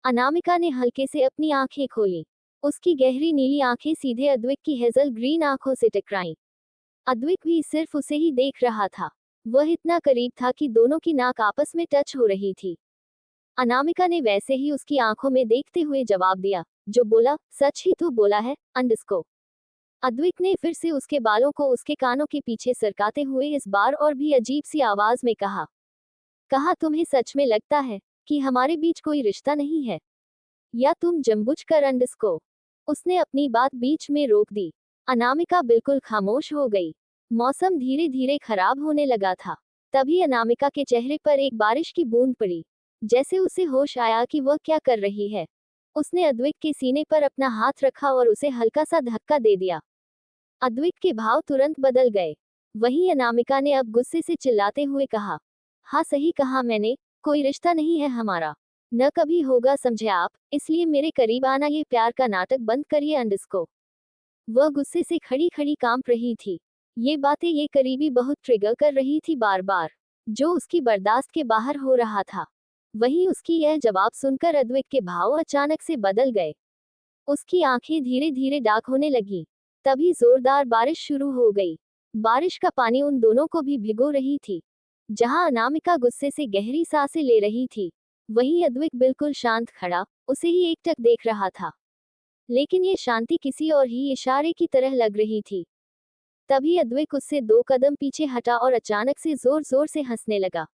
अनामिका ने हल्के से अपनी आंखें खोली। उसकी गहरी नीली आंखें सीधे अद्विक की हेजल ग्रीन आंखों से टकराईं। अद्विक भी सिर्फ उसे ही देख रहा था। वह इतना करीब था कि दोनों की नाक आपस में टच हो रही थी। अनामिका ने वैसे ही उसकी आंखों में देखते हुए जवाब दिया, जो बोला, सच ही तो बोला है, अंडस्को। अद्विक ने फिर से उसके बालों को उसके कानों के पीछे सरकाते हुए इस बार और भी अजीब सी आवाज में कहा तुम्हें सच में लगता है कि हमारे बीच कोई रिश्ता नहीं है, या तुम जानबूझकर अंडस्को उसने अपनी बात बीच में रोक दी। अनामिका बिल्कुल खामोश हो गई। मौसम धीरे धीरे खराब होने लगा था। तभी अनामिका के चेहरे पर एक बारिश की बूंद पड़ी। जैसे उसे होश आया कि वह क्या कर रही है। उसने अद्वैत के सीने पर अपना हाथ रखा और उसे हल्का सा धक्का दे दिया। अद्वैत के भाव तुरंत बदल गए। वहीं अनामिका ने अब गुस्से से चिल्लाते हुए कहा, हाँ सही कहा मैंने, कोई रिश्ता नहीं है हमारा, न कभी होगा, समझे आप, इसलिए मेरे करीब आना, ये प्यार का नाटक बंद करिए अंडस्को। वह गुस्से से खड़ी खड़ी कांप रही थी। ये बातें ये करीबी बहुत ट्रिगर कर रही थी बार बार, जो उसकी बर्दाश्त के बाहर हो रहा था। वहीं उसकी यह जवाब सुनकर अद्वैत के भाव अचानक से बदल गए। उसकी आंखें धीरे धीरे डार्क होने लगी। तभी जोरदार बारिश शुरू हो गई। बारिश का पानी उन दोनों को भी भिगो रही थी। जहां अनामिका गुस्से से गहरी सांसें ले रही थी, वहीं अद्वैत बिल्कुल शांत खड़ा उसे ही एकटक देख रहा था। लेकिन ये शांति किसी और ही इशारे की तरह लग रही थी। तभी अद्वैत उससे 2 कदम पीछे हटा और अचानक से जोर जोर से हंसने लगा।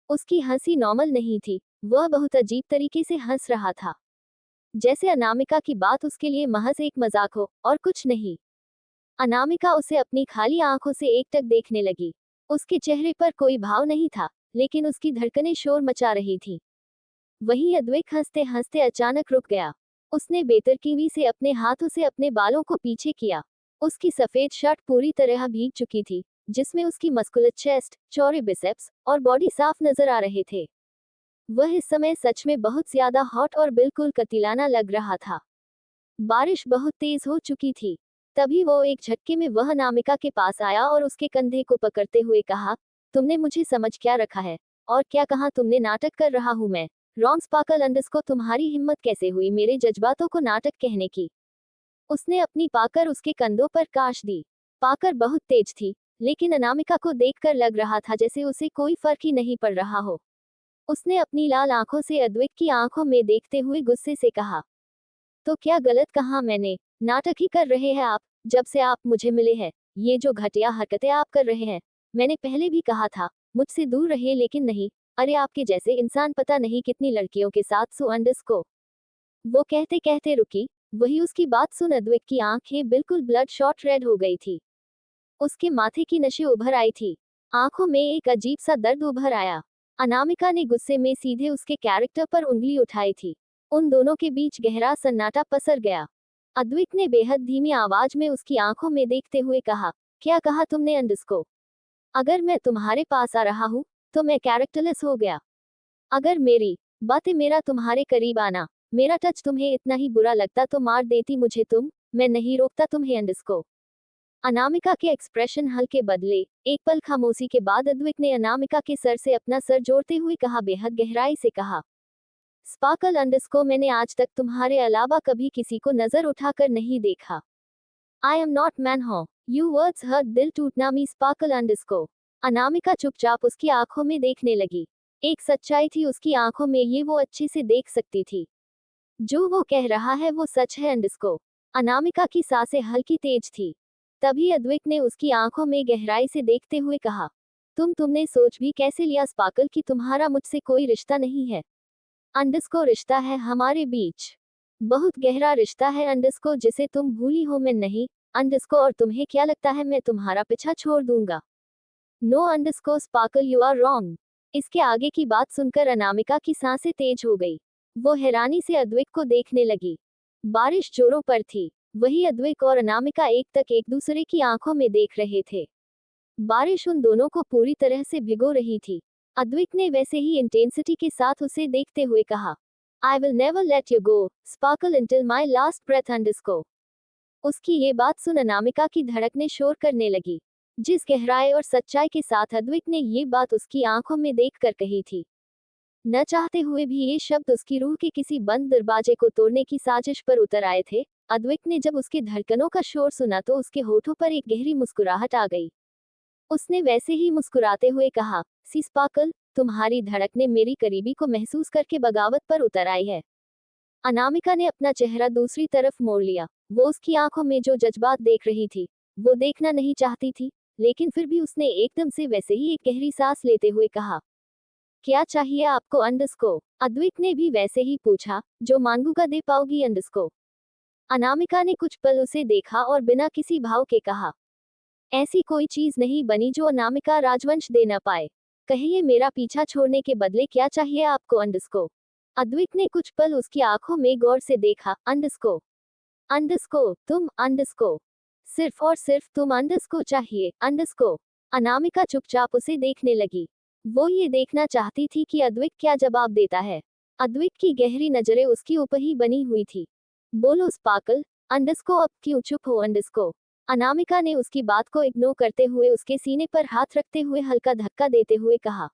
उसकी हंसी नॉर्मल नहीं थी, वह बहुत अजीब तरीके से हंस रहा था, जैसे अनामिका की बात उसके लिए महज एक मजाक हो और कुछ नहीं। अनामिका उसे अपनी खाली आंखों से एकटक देखने लगी। उसके चेहरे पर कोई भाव नहीं था, लेकिन उसकी धड़कनें शोर मचा रही थी। वहीं अद्वैत हंसते हंसते अचानक रुक गया। उसने बेतरकीबी से अपने हाथों से अपने बालों को पीछे किया। उसकी सफेद शर्ट पूरी तरह भीग चुकी थी, जिसमें उसकी मस्कुलर चेस्ट, चौड़े बिसेप्स और बॉडी साफ नजर आ रहे थे। वह इस समय सच में बहुत ज्यादा हॉट और बिल्कुल कतिलाना लग रहा था। बारिश बहुत तेज हो चुकी थी। तभी वो एक झटके में वह अनामिका के पास आया और उसके कंधे को पकड़ते हुए कहा, तुमने मुझे समझ क्या रखा है? और क्या कहा तुमने? नाटक कर रहा हूं मैं। रॉन्ग स्पार्कल अंडस्को, तुम्हारी हिम्मत कैसे हुई मेरे जज्बातों को नाटक कहने की? उसने अपनी पाकर उसके कंधों पर काश दी। पाकर बहुत तेज थी, लेकिन अनामिका को देखकर लग रहा था जैसे उसे कोई फर्क ही नहीं पड़ रहा हो। उसने अपनी लाल आंखों से अद्वैत की आंखों में देखते हुए गुस्से से कहा, तो क्या गलत कहा मैंने? नाटक ही कर रहे हैं आप। जब से आप मुझे मिले हैं, ये जो घटिया हरकतें आप कर रहे हैं, मैंने पहले भी कहा था मुझसे दूर रहे, लेकिन नहीं। अरे आपके जैसे इंसान पता नहीं कितनी लड़कियों के साथ सो अंडस्को। वो कहते कहते रुकी। वही उसकी बात सुन अद्वैत की आंखें बिल्कुल ब्लड शॉट रेड हो गई थी। उसके माथे की नसें उभर आई थी। आंखों में एक अजीब सा दर्द उभर आया। अनामिका ने गुस्से में सीधे उसके कैरेक्टर पर उंगली उठाई थी। उन दोनों के बीच गहरा सन्नाटा पसर गया। अद्वैत ने बेहद धीमी आवाज में उसकी आंखों में देखते हुए कहा, क्या कहा तुमने अंडस्को? अगर मैं तुम्हारे पास आ रहा हूँ, तो मैं कैरेक्टरलेस हो गया? अगर मेरी बातें, मेरा तुम्हारे करीब आना, मेरा टच तुम्हें इतना ही बुरा लगता तो मार देती मुझे तुम, मैं नहीं रोकता तुम्हें अंडस्को। अनामिका के एक्सप्रेशन हल्के बदले। एक पल खामोशी के बाद अद्वैत ने अनामिका के सर से अपना सर जोड़ते हुए कहा, बेहद गहराई से कहा, स्पार्कल अंडस्को, मैंने आज तक तुम्हारे अलावा कभी किसी को नजर उठाकर नहीं देखा। आई एम नॉट मैन हो। यू वर्ड्स हर्ट, दिल टूटना मी स्पार्कल अंडस्को। अनामिका चुपचाप उसकी आंखों में देखने लगी। एक सच्चाई थी उसकी आंखों में, ये वो अच्छे से देख सकती थी। जो वो कह रहा है वो सच है अंडस्को। अनामिका की सांसें हल्की तेज थी। तभी अद्वैत ने उसकी आंखों में गहराई से देखते हुए कहा, तुमने सोच भी कैसे लिया स्पार्कल कि तुम्हारा मुझसे कोई रिश्ता नहीं है? अंडस्को, रिश्ता है हमारे बीच। बहुत गहरा रिश्ता है अंडस्को, जिसे तुम भूली हो मैं नहीं। अंडस्को, और तुम्हें क्या लगता है मैं तुम्हारा पीछा छोड़ दूंगा? No underscore Sparkle, you are wrong. इसके आगे की बात सुनकर अनामिका की सांसें तेज हो गई। वो हैरानी से अद्वैत को देखने लगी। बारिश जोरों पर थी। वही अद्वैत और अनामिका एक दूसरे की आंखों में देख रहे थे। बारिश उन दोनों को पूरी तरह से भिगो रही थी। अद्वैत ने वैसे ही इंटेंसिटी के साथ उसे देखते हुए कहा, I will never let you go Sparkle until my last breath underscore. उसकी ये बात सुन अनामिका की धड़कनें शोर करने लगी। जिस गहराई और सच्चाई के साथ अद्वैत ने ये बात उसकी आंखों में देखकर कही थी, न चाहते हुए भी ये शब्द उसकी रूह के किसी बंद दरवाजे को तोड़ने की साजिश पर उतर आए थे। अद्वैत ने जब उसके धड़कनों का शोर सुना तो उसके होठों पर एक गहरी मुस्कुराहट आ गई। उसने वैसे ही मुस्कुराते हुए कहा, सी स्पार्कल, तुम्हारी धड़कने मेरी करीबी को महसूस करके बगावत पर उतर आई है। अनामिका ने अपना चेहरा दूसरी तरफ मोड़ लिया। वो उसकी आंखों में जो जज्बात देख रही थी, वो देखना नहीं चाहती थी, लेकिन फिर भी उसने एकदम से वैसे ही एक गहरी सांस लेते हुए कहा, क्या चाहिए आपको अंडस्को? अद्वैत ने भी वैसे ही पूछा, जो मांगूंगा दे पाओगी अंडस्को? अनामिका ने कुछ पल उसे देखा और बिना किसी भाव के कहा, ऐसी कोई चीज नहीं बनी जो अनामिका राजवंश दे न पाए। कहिए मेरा पीछा छोड़ने के बदले क्या चाहिए आपको अंडस्को। अद्विक ने कुछ पल उसकी आंखों में गौर से देखा। अंडस्को, अंडस्को, तुम अंडस्को, सिर्फ और सिर्फ तुम अंडस्को चाहिए, अंडस्को। अनामिका चुपचाप उसे देखने लगी। वो ये देखना चाहती थी कि अद्विक क्या जवाब देता है। अद्विक की गहरी नजरें उसकी ऊपर ही बनी हुई थी। बोलो स्पार्कल, अंडस्को अब क्यों चुप हो अंडस्को। अनामिका ने उसकी बात को इग्नोर करते हुए उसके सीने पर हाथ रखते हुए हल्का धक्का देते हुए कहा,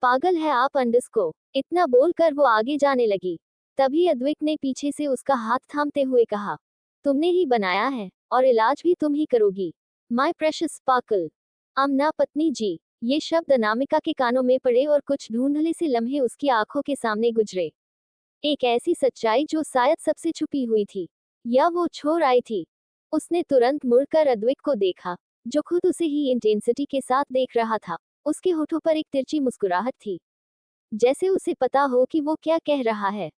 पागल है आप अंडस्को। इतना बोलकर वो आगे जाने लगी। तभी अद्विक ने पीछे से उसका हाथ थामते हुए कहा, तुमने ही बनाया है और इलाज भी तुम ही करोगी। My precious sparkle. अमना पत्नी जी। ये शब्द अनामिका के कानों में पड़े और कुछ धुंधले से लम्हे उसकी आंखों के सामने गुजरे। एक ऐसी सच्चाई जो शायद सबसे छुपी हुई थी, या वो छोड़ आई थी। उसने तुरंत मुड़कर अद्विक को देखा, जो खुद उसे ही इंटेंसिटी के साथ देख रहा था। उसके होठों पर एक तिरछी मुस्कुराहट थी, जैसे उसे पता हो कि वो क्या कह रहा है।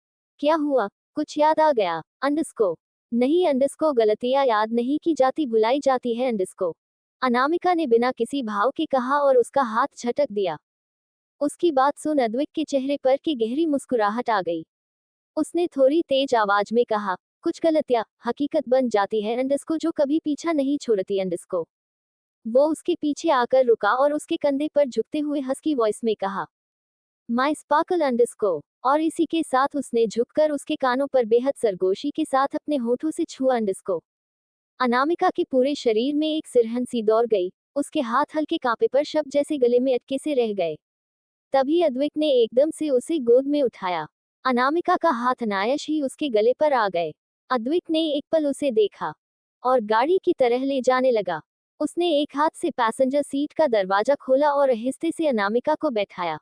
क्या हुआ, कुछ याद आ गया अंडस्को। नहीं अंडस्को, गलतियां याद नहीं की जाती, भुलाई जाती है अंडस्को। अनामिका ने बिना किसी भाव के कहा और उसका हाथ झटक दिया। उसकी बात सुन अद्विक के चेहरे पर की गहरी मुस्कुराहट आ गई। उसने थोड़ी तेज आवाज में कहा, कुछ गलतियां हकीकत बन जाती है अंडस्को, जो कभी पीछा नहीं छोड़ती अंडस्को। वो उसके पीछे आकर रुका और उसके कंधे पर झुकते हुए हस्की वॉइस में कहा, माय स्पार्कल अंडस्को। और इसी के साथ उसने झुककर उसके कानों पर बेहद सरगोशी के साथ अपने होठों से छुआ अंडस्को। अनामिका के पूरे शरीर में एक सिरहन सी दौड़ गई। उसके हाथ हल्के कांपे पर शब्द जैसे गले में अटके से रह गए। तभी अद्विक ने एकदम से उसे गोद में उठाया। अनामिका का हाथ अनायास ही उसके गले पर आ गए। अद्विक ने एक पल उसे देखा और गाड़ी की तरह ले जाने लगा। उसने एक हाथ से पैसेंजर सीट का दरवाजा खोला और आहिस्ते से अनामिका को बैठाया।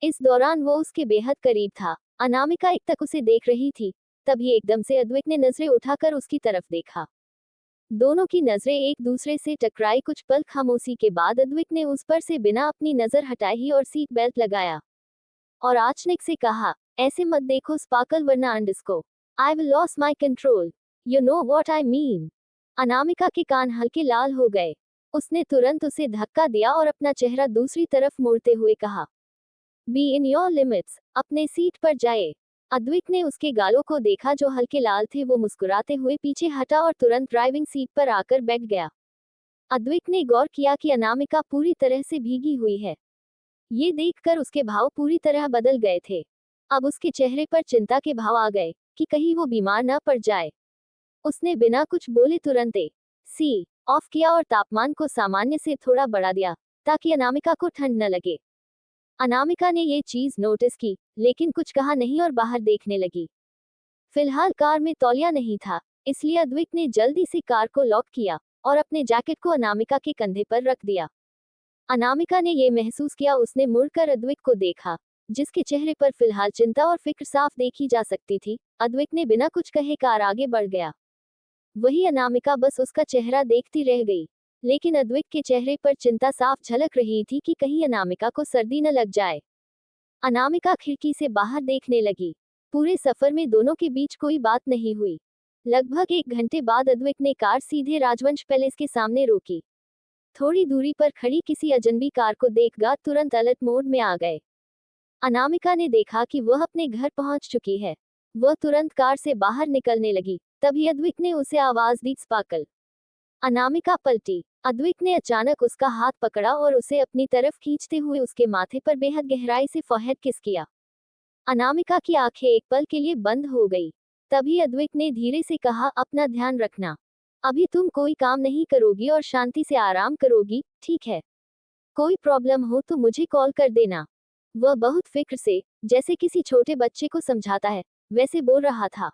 इस दौरान वो उसके बेहद करीब था। अनामिका एक तक उसे देख रही थी। तभी एकदम से अद्विक ने नजरें उठाकर उसकी तरफ देखा। दोनों की नजरें एक दूसरे से टकराई। कुछ पल खामोशी के बाद अद्विक ने उस पर से बिना अपनी नजर हटाई और सीट बेल्ट लगाया और आचनिक से कहा, ऐसे मत देखो स्पार्कल, वरना अंडस्को I will loss my control. You know what I mean. Anamika के कान हल्के लाल हो गए। उसने तुरंत उसे धक्का दिया और अपना चेहरा दूसरी तरफ मोड़ते हुए कहा, बी इन योर लिमिट्स, अपने सीट पर जाए। अद्विक ने उसके गालों को देखा जो हल्के लाल थे। वो मुस्कुराते हुए पीछे हटा और तुरंत ड्राइविंग सीट पर आकर बैठ गया। अद्विक ने गौर किया कि अनामिका पूरी तरह से भीगी हुई है। ये देखकर उसके भाव पूरी तरह बदल गए थे। अब उसके चेहरे पर चिंता के भाव आ गए कि कहीं वो बीमार न पड़ जाए। उसने बिना कुछ बोले तुरंत सी ऑफ किया और तापमान को सामान्य से थोड़ा बढ़ा दिया ताकि अनामिका को ठंड न लगे। अनामिका ने ये चीज नोटिस की, लेकिन कुछ कहा नहीं और बाहर देखने लगी। फिलहाल कार में तौलिया नहीं था, इसलिए अद्विक ने जल्दी से कार को लॉक किया और अपने जैकेट को अनामिका के कंधे पर रख दिया। अनामिका ने ये महसूस किया। उसने मुड़कर अद्विक को देखा, जिसके चेहरे पर फिलहाल चिंता और फिक्र साफ देखी जा सकती थी। अद्विक ने बिना कुछ कहे कार आगे बढ़ गया। वही अनामिका बस उसका चेहरा देखती रह गई, लेकिन अद्विक के चेहरे पर चिंता साफ झलक रही थी कि कहीं अनामिका को सर्दी न लग जाए। अनामिका खिड़की से बाहर देखने लगी। पूरे सफर में दोनों के बीच कोई बात नहीं हुई। लगभग 1 घंटे बाद अद्विक ने कार सीधे राजवंश पैलेस के सामने रोकी। थोड़ी दूरी पर खड़ी किसी अजनबी कार को देखकर तुरंत अलर्ट मोड में आ गए। अनामिका ने देखा कि वह अपने घर पहुंच चुकी है। वह तुरंत कार से बाहर निकलने लगी। तभी अद्विक ने उसे आवाज दी, स्पार्कल। अनामिका पलटी। अद्विक ने अचानक उसका हाथ पकड़ा और उसे अपनी तरफ खींचते हुए उसके माथे पर बेहद गहराई से फॉरहेड किस किया। अनामिका की आंखें एक पल के लिए बंद हो गई। तभी अद्विक ने धीरे से कहा, अपना ध्यान रखना। अभी तुम कोई काम नहीं करोगी और शांति से आराम करोगी, ठीक है? कोई प्रॉब्लम हो तो मुझे कॉल कर देना। वह बहुत फिक्र से, जैसे किसी छोटे बच्चे को समझाता है, वैसे बोल रहा था।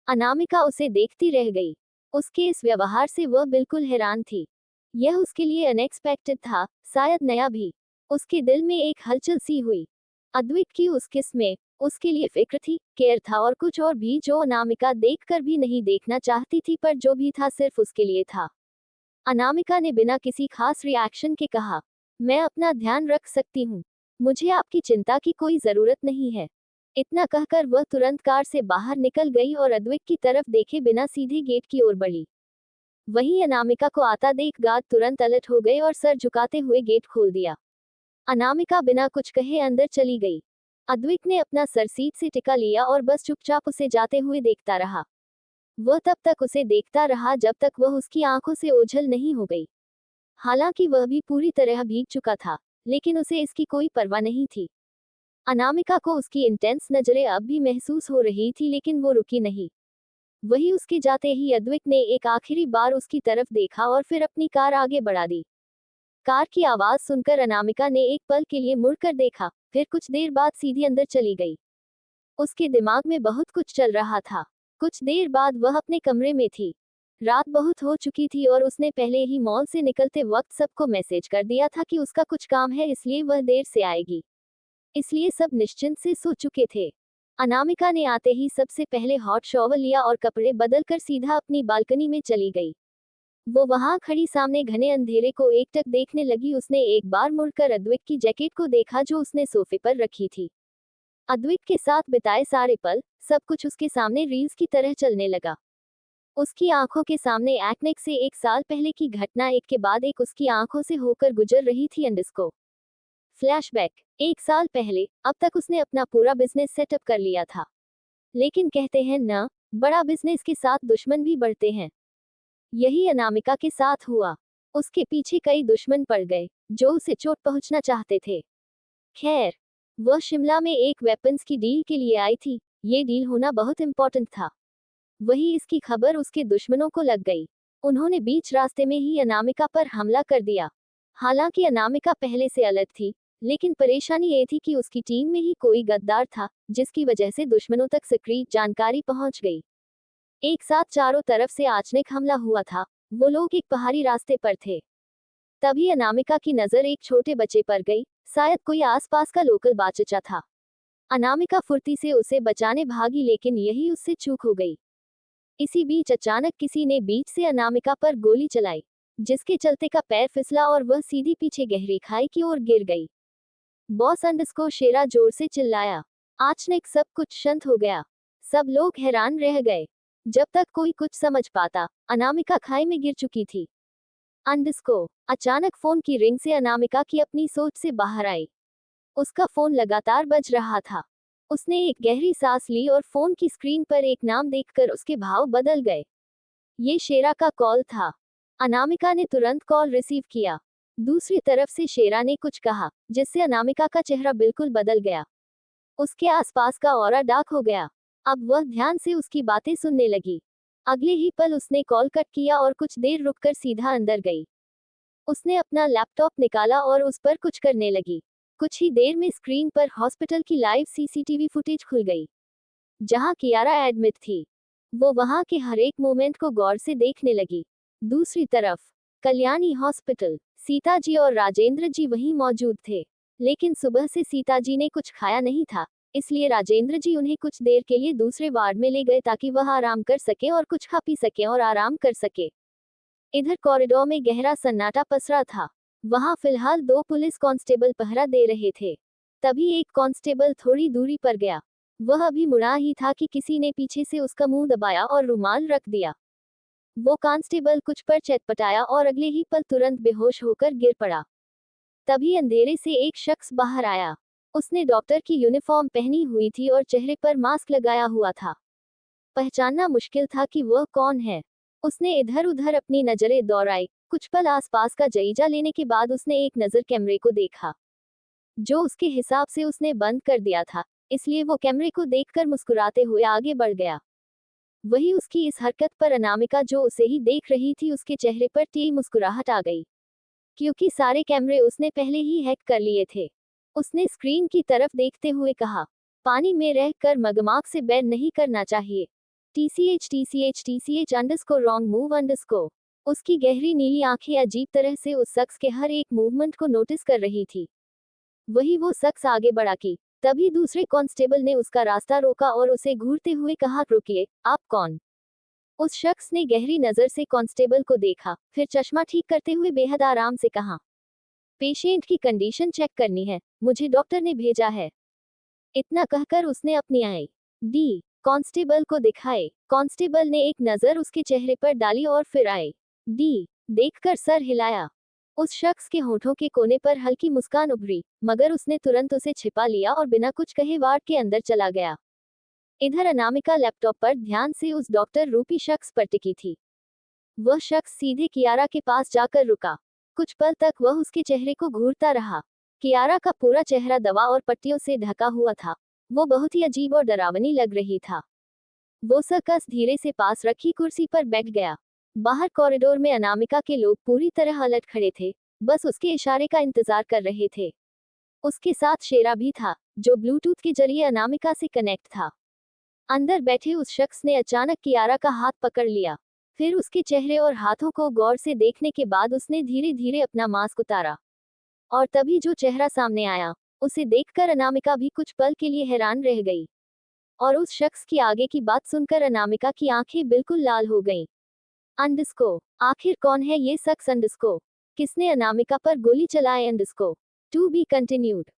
अनामिका उसे देखती रह गई। उसके इस व्यवहार से वह बिल्कुल हैरान थी। यह उसके लिए अनएक्सपेक्टेड था, शायद नया भी। उसके दिल में एक हलचल सी हुई। अद्विक की उस किस में उसके लिए फिक्र थी, केयर था और कुछ और भी जो अनामिका देखकर भी नहीं देखना चाहती थी, पर जो भी था सिर्फ उसके लिए था। अनामिका ने बिना किसी खास रिएक्शन के कहा, मैं अपना ध्यान रख सकती हूँ। मुझे आपकी चिंता की कोई जरूरत नहीं है। इतना कहकर वह तुरंत कार से बाहर निकल गई और अद्विक की तरफ देखे बिना सीधे गेट की ओर बढ़ी। वहीं अनामिका को आता देख गार्ड तुरंत अलर्ट हो गए और सर झुकाते हुए गेट खोल दिया। अनामिका बिना कुछ कहे अंदर चली गई। अद्विक ने अपना सर सीट से टिका लिया और बस चुपचाप उसे जाते हुए देखता रहा। वह तब तक उसे देखता रहा जब तक वह उसकी आंखों से ओझल नहीं हो गई। हालांकि वह भी पूरी तरह भीग चुका था, लेकिन उसे इसकी कोई परवाह नहीं थी। अनामिका को उसकी इंटेंस नजरें अब भी महसूस हो रही थी, लेकिन वो रुकी नहीं। वही उसके जाते ही अद्विक ने एक आखिरी बार उसकी तरफ देखा और फिर अपनी कार आगे बढ़ा दी। कार की आवाज सुनकर अनामिका ने एक पल के लिए मुड़कर देखा, फिर कुछ देर बाद सीधी अंदर चली गई। उसके दिमाग में बहुत कुछ चल रहा था। कुछ देर बाद वह अपने कमरे में थी। रात बहुत हो चुकी थी और उसने पहले ही मॉल से निकलते वक्त सबको मैसेज कर दिया था कि उसका कुछ काम है, इसलिए वह देर से आएगी। इसलिए सब निश्चिंत से सो चुके थे। अनामिका ने आते ही सबसे पहले हॉट शॉवर लिया और कपड़े बदलकर सीधा अपनी बालकनी में चली गई। वो वहां खड़ी सामने घने अंधेरे को एकटक देखने लगी। उसने एक बार मुड़कर अद्विक की जैकेट को देखा जो उसने सोफे पर रखी थी। अद्विक के साथ बिताए सारे पल, सब कुछ उसके सामने रील्स की तरह चलने लगा। उसकी आंखों के सामने एक्नेक से 1 साल पहले की घटना एक के बाद एक उसकी आंखों से होकर गुजर रही थी। अंडरस्को फ्लैशबैक 1 साल पहले। अब तक उसने अपना पूरा बिजनेस सेटअप कर लिया था, लेकिन कहते हैं न, बड़ा बिजनेस के साथ दुश्मन भी बढ़ते हैं। यही अनामिका के साथ हुआ। उसके पीछे कई दुश्मन पड़ गए जो उसे चोट पहुंचना चाहते थे। खैर, वह शिमला में एक वेपन्स की डील के लिए आई थी। ये डील होना बहुत इंपॉर्टेंट था। वही इसकी खबर उसके दुश्मनों को लग गई। उन्होंने बीच रास्ते में ही अनामिका पर हमला कर दिया। हालांकि अनामिका पहले से अलग थी, लेकिन परेशानी ये थी कि उसकी टीम में ही कोई गद्दार था, जिसकी वजह से दुश्मनों तक सीक्रेट जानकारी पहुंच गई। एक साथ चारों तरफ से आचनिक हमला हुआ था। वो लोग एक पहाड़ी रास्ते पर थे। तभी अनामिका की नजर एक छोटे बच्चे पर गई। शायद कोई आसपास का लोकल बाचचा था। अनामिका फुर्ती से उसे बचाने भागी, लेकिन यही उससे चूक हो गई। इसी बीच अचानक किसी ने बीच से अनामिका पर गोली चलाई, जिसके चलते का पैर फिसला और वह सीधी पीछे गहरी खाई की ओर गिर गई। बॉस अंडरस्को शेरा जोर से चिल्लाया। आचनिक सब कुछ शांत हो गया। सब लोग हैरान रह गए। जब तक कोई कुछ समझ पाता, अनामिका खाई में गिर चुकी थी। अंडरस्को अचानक फोन की रिंग से अनामिका की अपनी सोच से बाहर आई। उसका फोन लगातार बज रहा था। उसने एक गहरी सांस ली और फोन की स्क्रीन पर एक नाम देखकर उसके भाव बदल गए। ये शेरा का कॉल था। अनामिका ने तुरंत कॉल रिसीव किया। दूसरी तरफ से शेरा ने कुछ कहा, जिससे अनामिका का चेहरा बिल्कुल बदल गया। उसके आसपास का ऑरा डार्क हो गया। अब वह ध्यान से उसकी बातें सुनने लगी। अगले ही पल उसने कॉल कट किया और कुछ देर रुककर सीधा अंदर गई। उसने अपना लैपटॉप निकाला और उस पर कुछ करने लगी। कुछ ही देर में स्क्रीन पर हॉस्पिटल की लाइव सीसीटीवी फुटेज खुल गई, जहां कियारा एडमिट थी। वो वहां के हर एक मोमेंट को गौर से देखने लगी। दूसरी तरफ कल्याणी हॉस्पिटल, सीता जी और राजेंद्र जी वहीं मौजूद थे। लेकिन सुबह से सीता जी ने कुछ खाया नहीं था, इसलिए राजेंद्र जी उन्हें कुछ देर के लिए दूसरे वार्ड में ले गए ताकि वह आराम कर सके और कुछ खा पी सके और आराम कर सके। इधर कॉरिडोर में गहरा सन्नाटा पसरा था। वहां फिलहाल 2 पुलिस कांस्टेबल पहरा दे रहे थे। तभी एक कांस्टेबल थोड़ी दूरी पर गया। वह अभी मुड़ा ही था कि किसी ने पीछे से उसका मुंह दबाया और रुमाल रख दिया। वो कांस्टेबल कुछ पर चटपटाया और अगले ही पल तुरंत बेहोश होकर गिर पड़ा। तभी अंधेरे से एक शख्स बाहर आया। उसने डॉक्टर की यूनिफॉर्म पहनी हुई थी और चेहरे पर मास्क लगाया हुआ था। पहचानना मुश्किल था कि वह कौन है। उसने इधर उधर अपनी नजरें दौड़ाई। कुछ पल आसपास का जायजा लेने के बाद उसने एक नजर कैमरे को देखा, जो उसके हिसाब से उसने बंद कर दिया था, इसलिए वो कैमरे को देखकर मुस्कुराते हुए आगे बढ़ गया। वही उसकी इस हरकत पर अनामिका, जो उसे ही देख रही थी, उसके चेहरे पर टी मुस्कुराहट आ गई, क्योंकि सारे कैमरे उसने पहले ही हैक कर लिए थे। उसने स्क्रीन की तरफ देखते हुए कहा, पानी में रह कर मगमाग से बैर नहीं करना चाहिए। TCH अंडरस्को wrong move अंडरस्को। उसकी गहरी नीली आंखें अजीब तरह से उस शख्स के हर एक मूवमेंट को नोटिस कर रही थी। वही वो शख्स आगे बढ़ा कि तभी दूसरे कांस्टेबल ने उसका रास्ता रोका और उसे घूरते हुए कहा, रुकिए, आप कौन? उस शख्स ने गहरी नजर से कांस्टेबल को देखा, फिर चश्मा ठीक करते हुए बेहद आराम से कहा, पेशेंट की कंडीशन चेक करनी है, मुझे डॉक्टर ने भेजा है। इतना कहकर उसने अपनी ID कांस्टेबल को दिखाए। कांस्टेबल ने एक नजर उसके चेहरे पर डाली और फिर ID देखकर सर हिलाया। उस शख्स के होठों के कोने पर हल्की मुस्कान उभरी, मगर उसने तुरंत उसे छिपा लिया और बिना कुछ कहे वार्ड के अंदर चला गया। इधर अनामिका लैपटॉप पर ध्यान से उस डॉक्टर रूपी शख्स पर टिकी थी। वह शख्स सीधे कियारा के पास जाकर रुका। कुछ पल तक वह उसके चेहरे को घूरता रहा। कियारा का पूरा चेहरा दवा और पट्टियों से ढका हुआ था। वो बहुत ही अजीब और डरावनी लग रही था। वो सर्कस धीरे से पास रखी कुर्सी पर बैठ गया। बाहर कॉरिडोर में अनामिका के लोग पूरी तरह अलर्ट खड़े थे, बस उसके इशारे का इंतजार कर रहे थे। उसके साथ शेरा भी था, जो ब्लूटूथ के जरिए अनामिका से कनेक्ट था। अंदर बैठे उस शख्स ने अचानक कियारा का हाथ पकड़ लिया। फिर उसके चेहरे और हाथों को गौर से देखने के बाद उसने धीरे धीरे अपना मास्क उतारा। और तभी जो चेहरा सामने आया, उसे देखकर अनामिका भी कुछ पल के लिए हैरान रह गई। और उस शख्स की आगे की बात सुनकर अनामिका की आंखें बिल्कुल लाल हो गईं। अंडस्को, आखिर कौन है ये शख्स? अंडस्को, किसने अनामिका पर गोली चलाई? Underscore, to be continued.